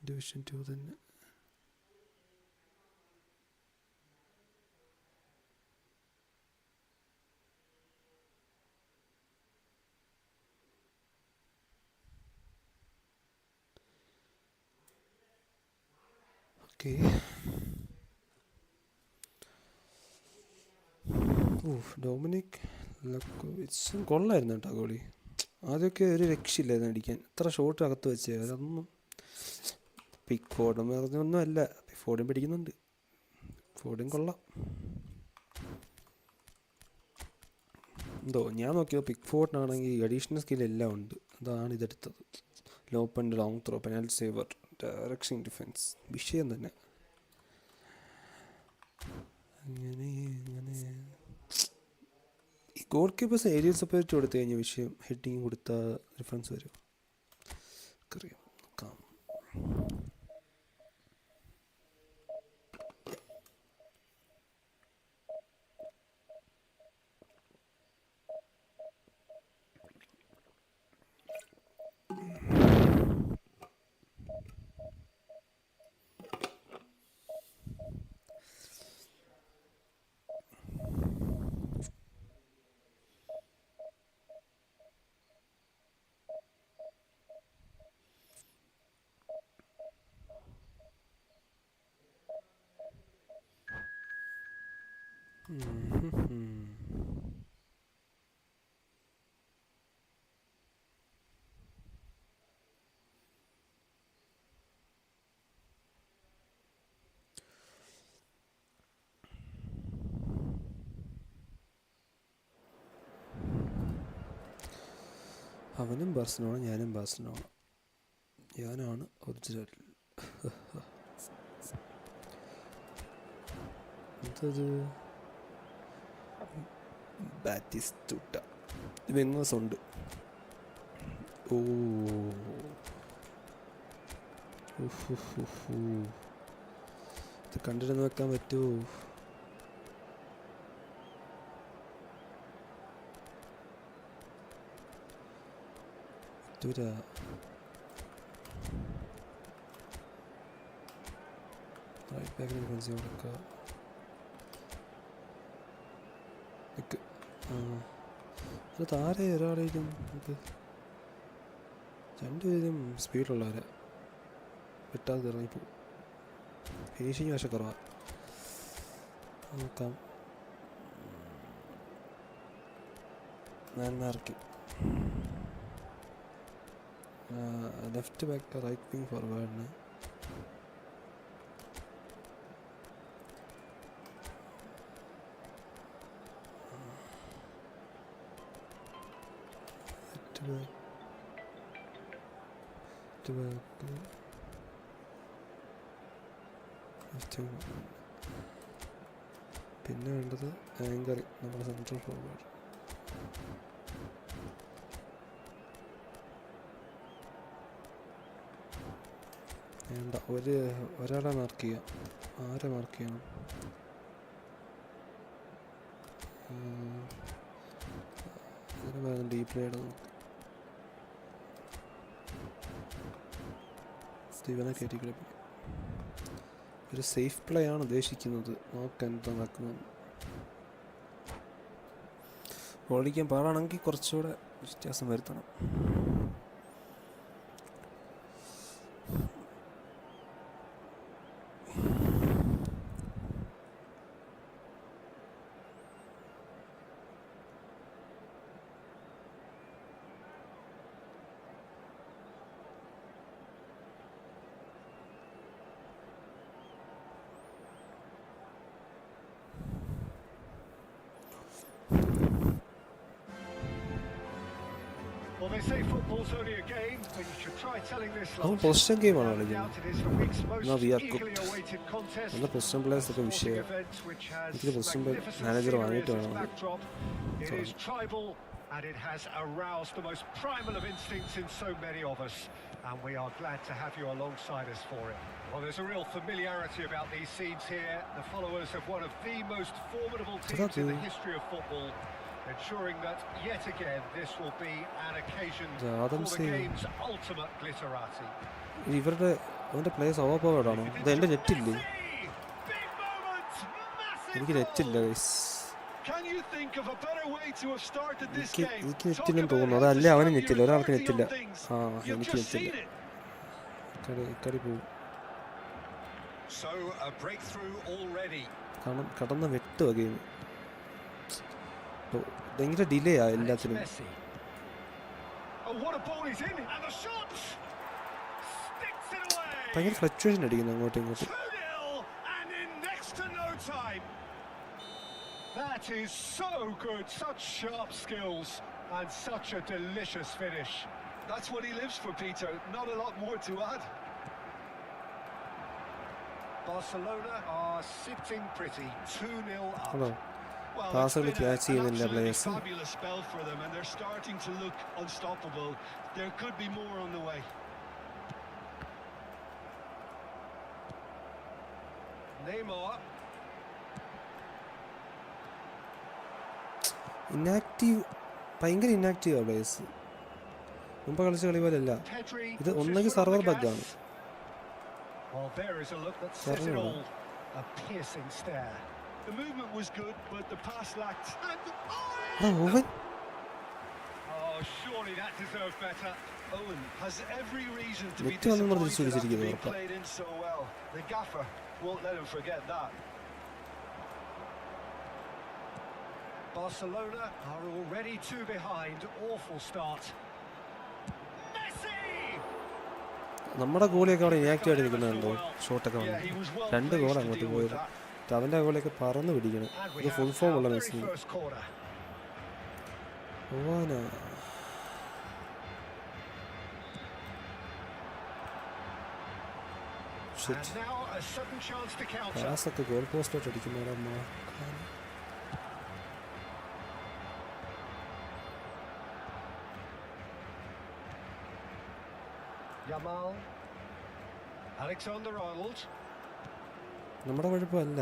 Division 2 തന്നെ. Okay. Dominic ലക്കോവിച്ച് കൊള്ളായിരുന്നു കേട്ടോ goalie. ആദ്യമൊക്കെ ഒരു രക്ഷയില്ലായിരുന്നു അടിക്കാൻ. എത്ര ഷോട്ട് അകത്ത് വെച്ചേ. അതൊന്നും പിക്ക് ഫോർഡും പറഞ്ഞൊന്നും അല്ല. പിക്ക് ഫോർഡും പിടിക്കുന്നുണ്ട്. ഫോർഡും കൊള്ളാം. എന്തോ ഞാൻ നോക്കിയോ പിക്ക് ഫോർഡിനാണെങ്കിൽ അഡീഷണൽ സ്കിൽ എല്ലാം ഉണ്ട്. അതാണ് ഇതെടുത്തത്. Lob and long throw, penalty saver, direction defence, വിഷയം തന്നെ. അങ്ങനെ ഈ ഗോൾ കീപ്പേഴ്സ് ഏരിയൽ സെപ്പറേറ്റ് കൊടുത്തു കഴിഞ്ഞ വിഷയം ഹെഡിങ് കൊടുത്താൽ ഡിഫറൻസ് വരും. അറിയാം നോക്കാം. അവനും ബാഴ്സലോണ, ഞാനും ബാഴ്സലോണ. ഞാനാണ് ഒറിജിനൽ. എന്തത്? ബാറ്റിസ്റ്റുട്ട വെങ്ങേഴ്സ് ഉണ്ട്. ഓ ഇത് കണ്ടിരുന്ന് വെക്കാൻ പറ്റുമോ? പറ്റൂല. റൈറ്റ് ബാക്കിന് ഡിഫൻസ് കൊടുക്കുക. അത് താരെ ഒരാളേക്കും നമുക്ക് രണ്ടുപേരും സ്പീഡുള്ളവരാ. വിട്ടാതെ ഇറങ്ങിപ്പോവും. ഫിനിഷിങ് പക്ഷെ കുറവാണ്. നോക്കാം. ഞാൻ mark left back, right wing ഫോർവേഡിന്. പിന്നെ വേണ്ടത് ആങ്കറി, നമ്മുടെ സെൻട്രൽ ഫോർവേഡ്. വേണ്ട, ഒരാളെ മാർക്ക് ചെയ്യാം. ആരെ മാർക്ക് ചെയ്യണം? ഡീപ്പ് പ്ലേയുടെ നോക്ക്. സ്റ്റീവനെ കയറ്റിക്കളി. ഒരു സേഫ് പ്ലേ ആണ് ഉദ്ദേശിക്കുന്നത്. നോക്കാൻ എന്താ നടക്കുന്നത്. ഓടിക്കാൻ പാടാണെങ്കിൽ കുറച്ചുകൂടെ വ്യത്യാസം വരുത്തണം. Well, they say football's only a game, but you should try telling this നമ്മൾ lot. പൊസിഷൻ ഗെയിമാണ് Without കളിക്കുന്നത്. doubt, it is the week's most Now we are eagerly cooked. awaited contest. നല്ല പൊസിഷൻ പ്ലേയേഴ്സ് ഒക്കെ Sporting വിഷയം. event which has എനിക്കൊരു position magnificent manager scenery വാങ്ങിയിട്ട് as its വേണം അത്. backdrop. It is tribal and it has aroused the most primal of instincts in so many of us, and we are glad to have you alongside us for it. Well, there's a real familiarity about these scenes here. The followers of one of the most formidable teams in the history of football, ensuring that yet again this will be an occasion for the game's ultimate glitterati. ഇവരുടെ അവൻ്റെ players over powered ആണോ? ഇത് എൻ്റെ നെറ്റില്ലേ? എനിക്ക് നെറ്റില്ല guys. എനിക്ക് നെറ്റില്ലെന്ന് തോന്നുന്നു. അതല്ല അവന് നെറ്റില്ല, ഒരാൾക്ക് നെറ്റില്ല. ആ എനിക്ക് നെറ്റില്ല. കളി പോകും. കാരണം കടന്ന് വെട്ടുക ഗെയിം. ഭയങ്കര ഡിലേ ആ എല്ലാത്തിനും. ഭയങ്കര ഫ്ലക്ച്വേഷൻ അടിക്കുന്നു അങ്ങോട്ടും ഇങ്ങോട്ടും. That is so good, such sharp skills and such a delicious finish. That's what he lives for, Peter. Not a lot more to add. Barcelona are sitting pretty, 2-0 up. Hello. Well, Passing it's the been catch an in the absolutely players. fabulous spell for them, and they're starting to look unstoppable. There could be more on the way. Neymar. Inactive, ഭയങ്കര ഇനാക്റ്റീവാണ് players. മുമ്പ് കളിച്ച കളി പോലെയല്ല. ഇത് ഒന്നെങ്കിൽ server ബഗ്ഗാണ്. Well, there is a look that says it all. A piercing stare. The movement was good, but the pass lacked. Owen. Oh, surely that deserved better. Owen has every reason to be Nettu vannum disappointed after being urappa. played in so well. The gaffer won't let him forget that. Barcelona are already two behind. Awful start. Messi! നമ്മുടെ ഗോളിയൊക്കെ അവിടെ inactive ആയിട്ട് നിൽക്കുന്നുണ്ടോ? ഷോട്ടൊക്കെ വന്നു. 2 goal അങ്ങോട്ട് പോയത്. അവൻ്റെ ഗോളിയൊക്കെ പറന്ന് പിടിക്കണം. ഇത് ഫുൾ ഫോം ഉള്ള മെസ്സി. ഓവാനാ പാസൊക്കെ ഗോൾ പോസ്റ്റോട്ട് അടിക്കുന്നവരമ്മ. Yamal, Alexander-Arnold. നമ്മുടെ കുഴപ്പമല്ല,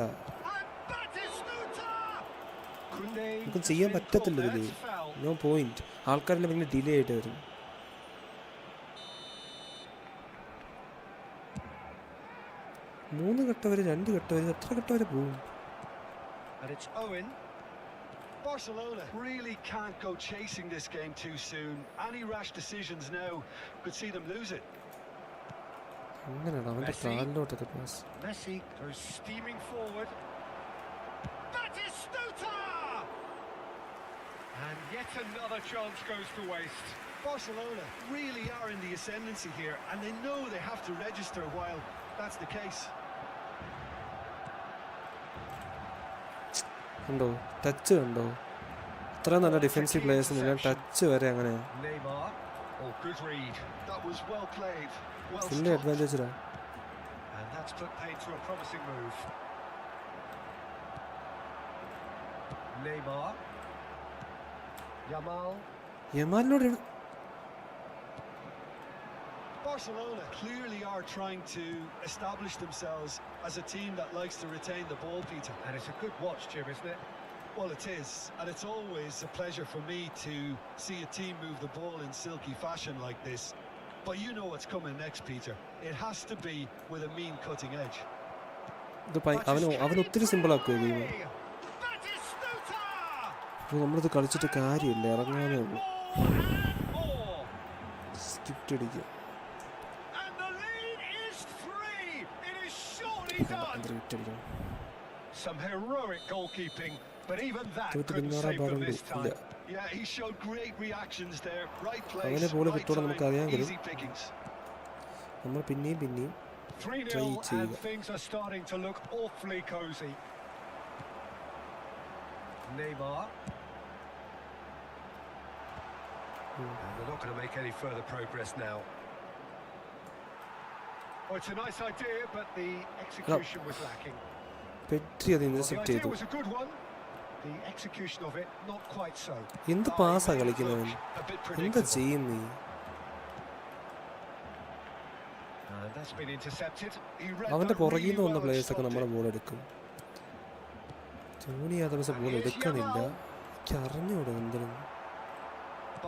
നമുക്ക് ചെയ്യാൻ പറ്റത്തില്ല ഇതിൽ. No point. ആൾക്കാരെല്ലാം ഭയങ്കര ഡിലേ ആയിട്ട് വരും. മൂന്ന് ഘട്ടം വരെ, 2 ഘട്ടം വരെ, എത്ര ഘട്ടം വരെ പോകും? Barcelona really can't go chasing this game too soon. Any rash decisions now could see them lose it. അങ്ങനെയാണ് അവൻ്റെ കാലിലോട്ടൊക്കെ pass. Messi goes steaming forward. Batistuta! And yet another chance goes to waste. Barcelona really are in the ascendancy here, and they know they have to register while that's the case. കണ്ടോ touch കണ്ടോ? ഇത്ര നല്ല defensive players മുഴുവൻ touch വരെ അങ്ങനെയാണ്. Neymar, oh good read. That was well played. Well fully അഡ്വാൻറ്റേജിലാണ്. And that's put paid to a promising move. Neymar. Yamal. യമാലിനോട് Barcelona clearly are trying to establish themselves as a team that likes to retain the ball, Peter. And it's a good watch, Jim, isn't it? Well, it is, and it's always a pleasure for me to see a team move the ball in silky fashion like this. But you know what's coming next, Peter. It has to be with a mean cutting edge. അവന് ഒത്തിരി simple ആക്കുക game. അപ്പോൾ നമ്മളിത് കളിച്ചിട്ട് കാര്യമില്ല, ഇറങ്ങാനേ ഉള്ളൂ. Skipped അടിക്കുക. Some heroic goalkeeping, but even that couldn't save them this time. Yeah, he showed great reactions there. Right അങ്ങനെ place, ബോൾ right കിട്ടുമോ നമുക്ക് time, അറിയാമെങ്കിലും easy pickings. നമ്മൾ പിന്നെയും 3-0 and things are starting to look awfully cosy. Neymar. And they're not going to make any further progress now. Oh, it's a nice idea, but the execution was lacking. Petri അത് Well, the intercept idea ചെയ്തു. was a good one. The execution of it, not quite so. എന്ത് പാസ്സാ കളിക്കുന്നവൻ? A bit എന്താ predictable. ചെയ്യും നീ? And that's been intercepted. He read അവൻ്റെ that പുറകിൽ really നിന്ന് വന്ന well and പ്ലേയേഴ്സൊക്കെ stopped നമ്മളെ it. ബോൾ എടുക്കും. ധോണി ആ ദിവസം ബോൾ എടുക്കണില്ല. എനിക്ക് അറിഞ്ഞൂടെ എന്തിനും.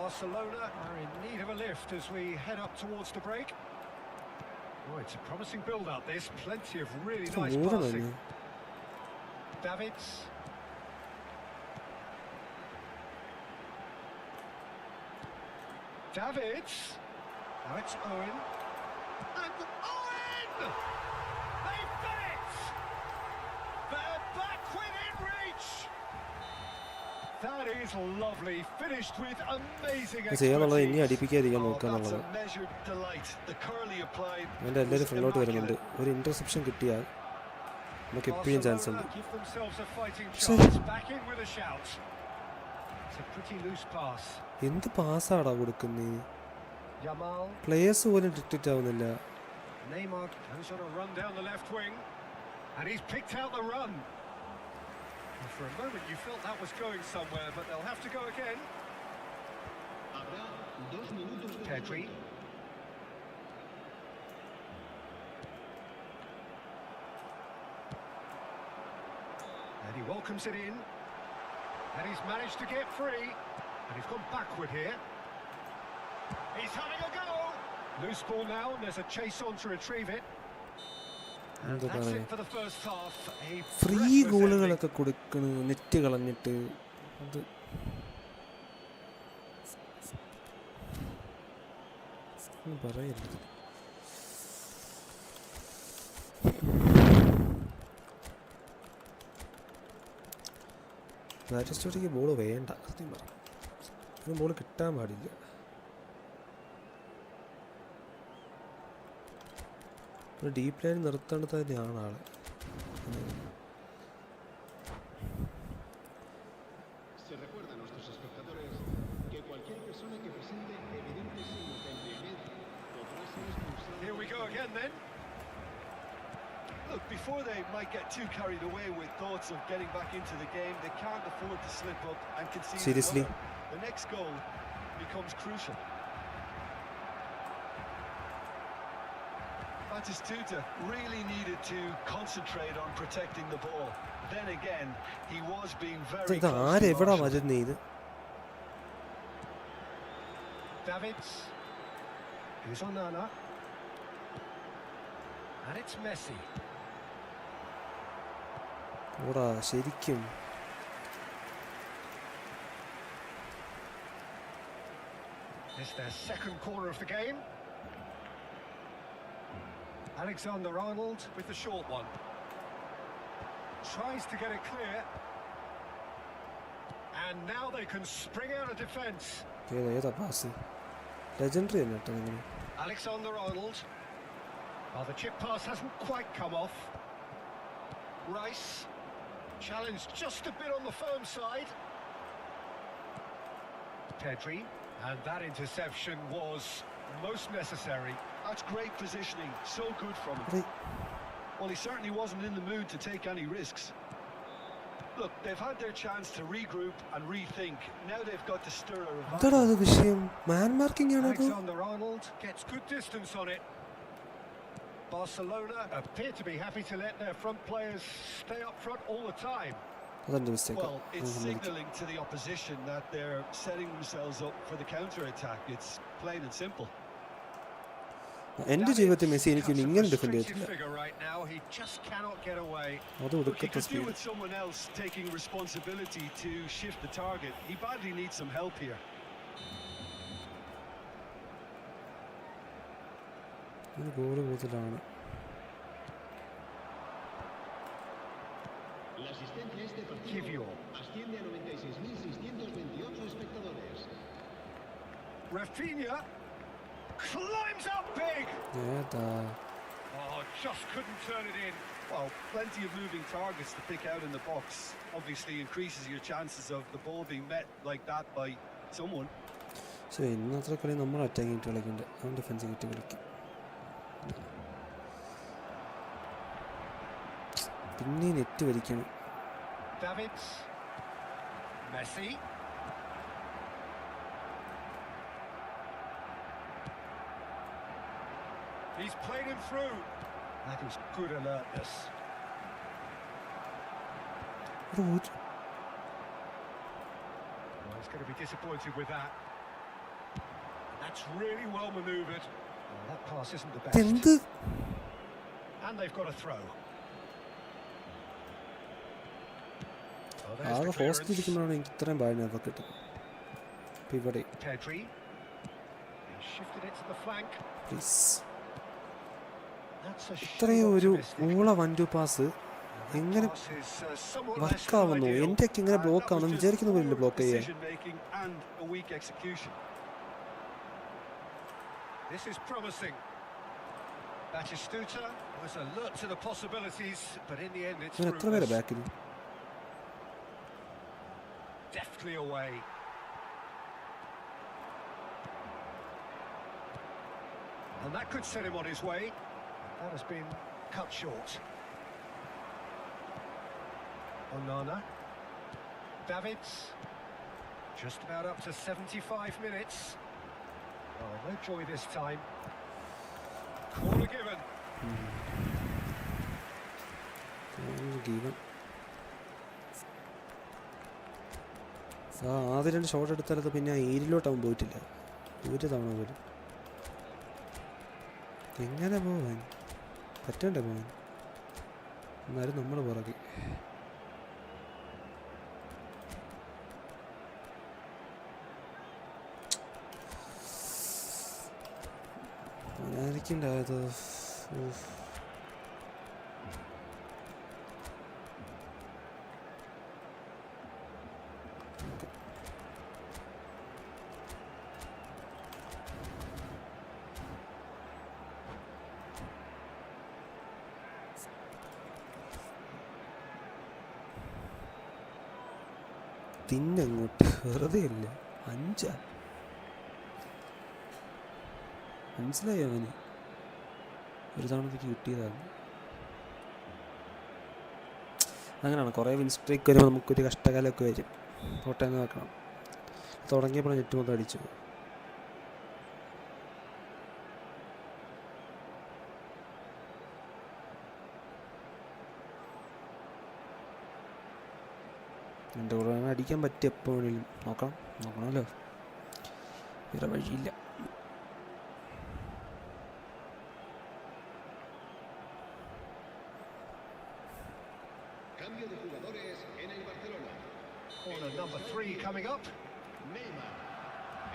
Barcelona are in need of a lift as we head up towards the break. Oh, it's a promising build-up. There's plenty of really nice passing. Davids. Davids. Now it's Owen. And Owen! They've done it! They're back within reach! That is lovely. Finished with amazing ചെയ്യാന്നുള്ളത് ഇനി expertise. അടിപ്പിക്കാതിരിക്കാൻ Oh, നോക്കുക that's എന്നുള്ളത്. a measured delight. The curl he applied അവൻ്റെ എല്ലാവരും was ഫ്രണ്ടിലോട്ട് വരുന്നുണ്ട്. immaculate. ഒരു interception കിട്ടിയാൽ നമുക്ക് എപ്പോഴും ചാൻസ് ഉണ്ട്. Barcelona give themselves a fighting chance. Back in with a shout. It's a pretty loose pass. എന്ത് പാസ്സാടാ കൊടുക്കുന്നേ? Yamal. പ്ലേയേഴ്സ് പോലും ഡിക്റ്റേറ്റ് ആവുന്നില്ല. Neymar goes on a run down the left wing. And he's picked out the run. And for a moment you felt that was going somewhere, but they'll have to go again. Habrá 2 minutos de Pedri. And he welcomes it in. And he's managed to get free. And he's gone backward here. He's having a go. Loose ball now, and there's a chase on to retrieve it. And എന്താ that's പറയാ? it for the first half. A free breathless ending. ഗോളുകളൊക്കെ കൊടുക്കണ net കളഞ്ഞിട്ട് അത് പറയരുത്. സ്റ്റോറിക്ക് ball വേണ്ട, സത്യം പറ. Ball കിട്ടാൻ പാടില്ല. ഒരു ഡീപ്പ് ലൈൻ നിർത്തേണ്ടത് തന്നെയാണ് ആള്. Se recuerda a nuestros espectadores que cualquier persona que presente evidentes signos de embriaguez podrá ser expulsada. Here we go again then. Look, before they might get too carried away with thoughts of getting back into the game, they can't afford to slip up and concede Seriously? another. The next goal becomes crucial. Batistuta really needed to concentrate on protecting the ball. Then again, he was being very ഇത് close to ആരെവിടാ Marshall. വരുന്നേ ഇത്? Davids. Here's Onana. And it's Messi. ഓടാ ശരിക്കും. It's their second corner of the game. Alexander-Arnold with the short one. Tries to get it clear. And now they can spring out of defence. ഏതാ pass? Legendary തന്നെ കേട്ടോ നിങ്ങൾ. Alexander-Arnold. Oh, the chip pass hasn't quite come off. Rice. Challenged just a bit on the firm side. Pedri. And that interception was most necessary. That's great positioning. So good from him. എടീ, Well, he certainly wasn't in the mood to take any risks. Look, they've had their chance to regroup and rethink. Now they've got to stir a revival. എന്താടാ അത് വിഷയം? മാൻ marking ആണോ അത്? Alexander-Arnold gets good distance on it. Barcelona appear to be happy to let their front players stay up front all the time. അതെന്റെ മിസ്റ്റേക്കാ. Well, it's signalling to the opposition that they're setting themselves up for the counter-attack. It's plain and simple. എൻ്റെ ജീവിതത്തിൽ Messi എനിക്ക് Cuts a ഇങ്ങനെ defend restricted ചെയ്തിട്ടില്ല. figure right now. He just cannot get away. അത് Look, he ഒടുക്കത്തെ could do speed. with someone else taking responsibility to shift the target. He badly needs some help here. ഒരു goal കൂടുതലാണ്. La asistencia a este partido Kivio. asciende a 96.628 espectadores. Rafinha climbs up big. ഏതാ Oh, just couldn't turn it in. Well, plenty of moving targets to pick out in the box. Obviously increases your chances of the ball being met like that by someone. പക്ഷേ ഇന്ന് അത്ര കളി നമ്മൾ attacking ഇട്ട് കളിക്കണ്ട, അവൻ defensing ഇട്ട് കളിക്കും. പിന്നെ net വലിക്കണം. Davids. Messi. He's played him through. That is good alertness. ഒരു ഊറ്റ്. Well, he's going to be disappointed with that. That's really well manoeuvred. Well, that pass isn't the best. എന്ത് And they've got a throw. Oh, there's ആകെ the host clearance. ഇരിക്കുമ്പോഴാണ് എനിക്ക് ഇത്രയും ബാഡിനൊക്കെ കിട്ടുന്നത്. ഇപ്പം ഇവിടെ Pedri. He shifted it to the flank. Please That's a ഇത്രയും shame ഒരു optimistic. ഊള വൺ ടു പാസ് എങ്ങനെ Pass is, somewhat less than വർക്കാവുന്നു? ideal. എൻ്റെ ഒക്കെ ഇങ്ങനെ ബ്ലോക്ക് That was ആവുന്നു just വിചാരിക്കുന്ന പോലില്ല poor ബ്ലോക്ക് ചെയ്യാൻ. decision making and a weak execution. This is promising. Batistuta was alert to the possibilities, but in the end it's ഇവൻ എത്ര പേരെ fruitless. ബാക്കിൽ? Deftly away. And that could set him on his way. That has been cut short. Onana. Davids. Just about up to 75 minutes. Oh, no joy this time. Corner given. Given ആദ്യം രണ്ട് shot എടുത്താലത് പിന്നെ ആ ഏരിയയിലോട്ട് അവൻ പോയിട്ടില്ല ഒരു തവണ പോലും. എങ്ങനെ പോവാൻ പറ്റണ്ടേ പോവാൻ? എന്നാലും നമ്മൾ പുറകെ. ഞാനിരിക്കണ്ടായത് തിന്നങ്ങോട്ട് വെറുതെ ഇല്ല. 5 മനസ്സിലായി അവന് ഒരു തവണത്തേക്ക് കിട്ടിയതാണ്. അങ്ങനെയാണ് കുറേ വിൻ സ്ട്രീക്ക് വരുമ്പോൾ നമുക്കൊരു കഷ്ടകാലമൊക്കെ വരും. കോട്ടയം നോക്കണം. തുടങ്ങിയപ്പോൾ നെറ്റ് മൊത്തം അടിച്ചു. എൻ്റെ കൂടെ അടിക്കാൻ പറ്റും എപ്പോൾ വേണമെങ്കിലും. നോക്കണമല്ലോ, വേറെ വഴിയില്ല. Cambio de jugadores en el Barcelona. Corner number 3 coming up. Neymar,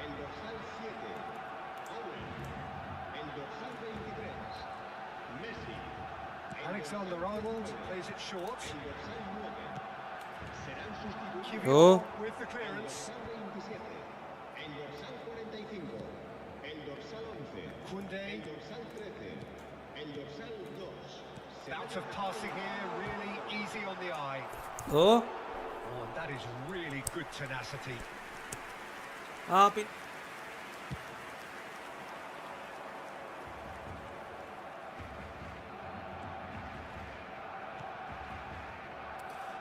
el dorsal 7. Owen, el dorsal 23. Messi, el Alexander-Arnold plays it short. dorsal 9. Serán sustituidos Kivio Oh. with the el clearance. dorsal 27. El dorsal 45. El dorsal 11. Koundé. El dorsal 13. El dorsal 2. Bout of passing here, really easy on the eye. Oh Oh, and that is really good tenacity. ആ പിന്നെ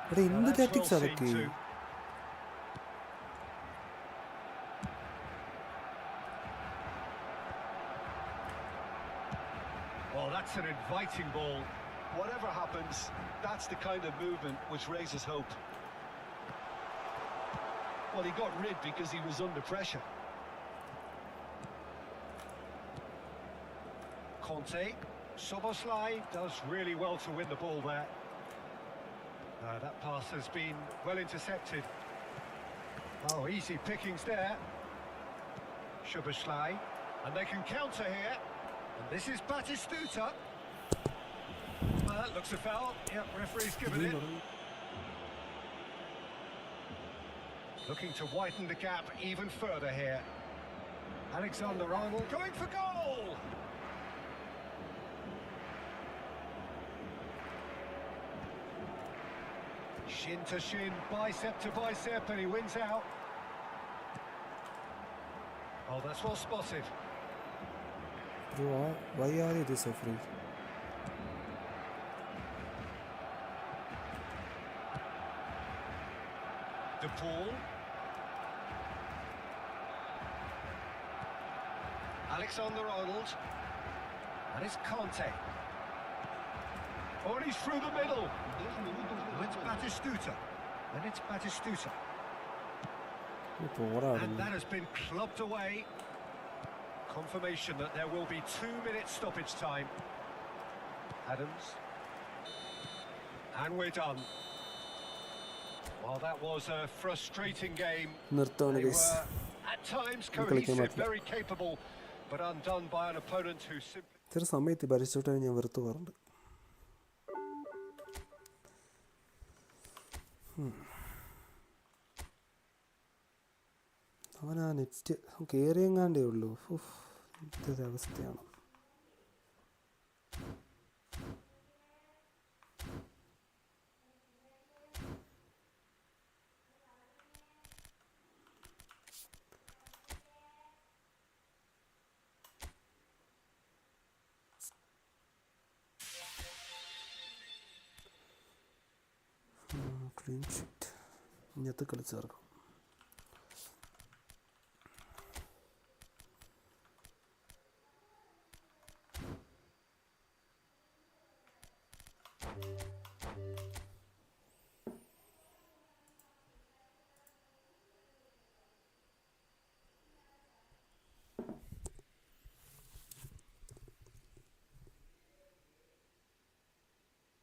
ഇവിടെ Well, എന്ത് that's tactics well അതൊക്കെ? seen too. Well, that's an inviting ball. Whatever happens, that's the kind of movement which raises hope. Well, he got rid because he was under pressure. Conte. Soboslai does really well to win the ball there. That pass has been well intercepted. Oh, easy pickings there. Soboslai. And they can counter here. And this is Batistuta. That looks a foul. Yep, referee's given it. Looking to widen the gap even further here. Alexander-Arnold going for goal! Shin to shin, bicep to bicep, and he wins out. Oh, that's well spotted. Why are you this offering? De Paul. Alexander-Arnold. And it's Conte. Oh, and he's through the middle. Oh, it's Batistuta. And it's Batistuta. And that has been clubbed away. Confirmation that there will be 2 minutes stoppage time. Adams. And we're done. Well, that was a frustrating game. They were, at times, cohesive, very capable, but undone by an opponent who simply... ചില സമയത്ത് പരിശോധന ഞാൻ വെറുത്ത് പറഞ്ഞു. അവനാ next കയറിയെങ്ങാണ്ടേ ഉള്ളൂ. ഇതൊരവസ്ഥയാണ്. Clean sheet ഇന്നത്തെ കളിച്ചേർക്കും.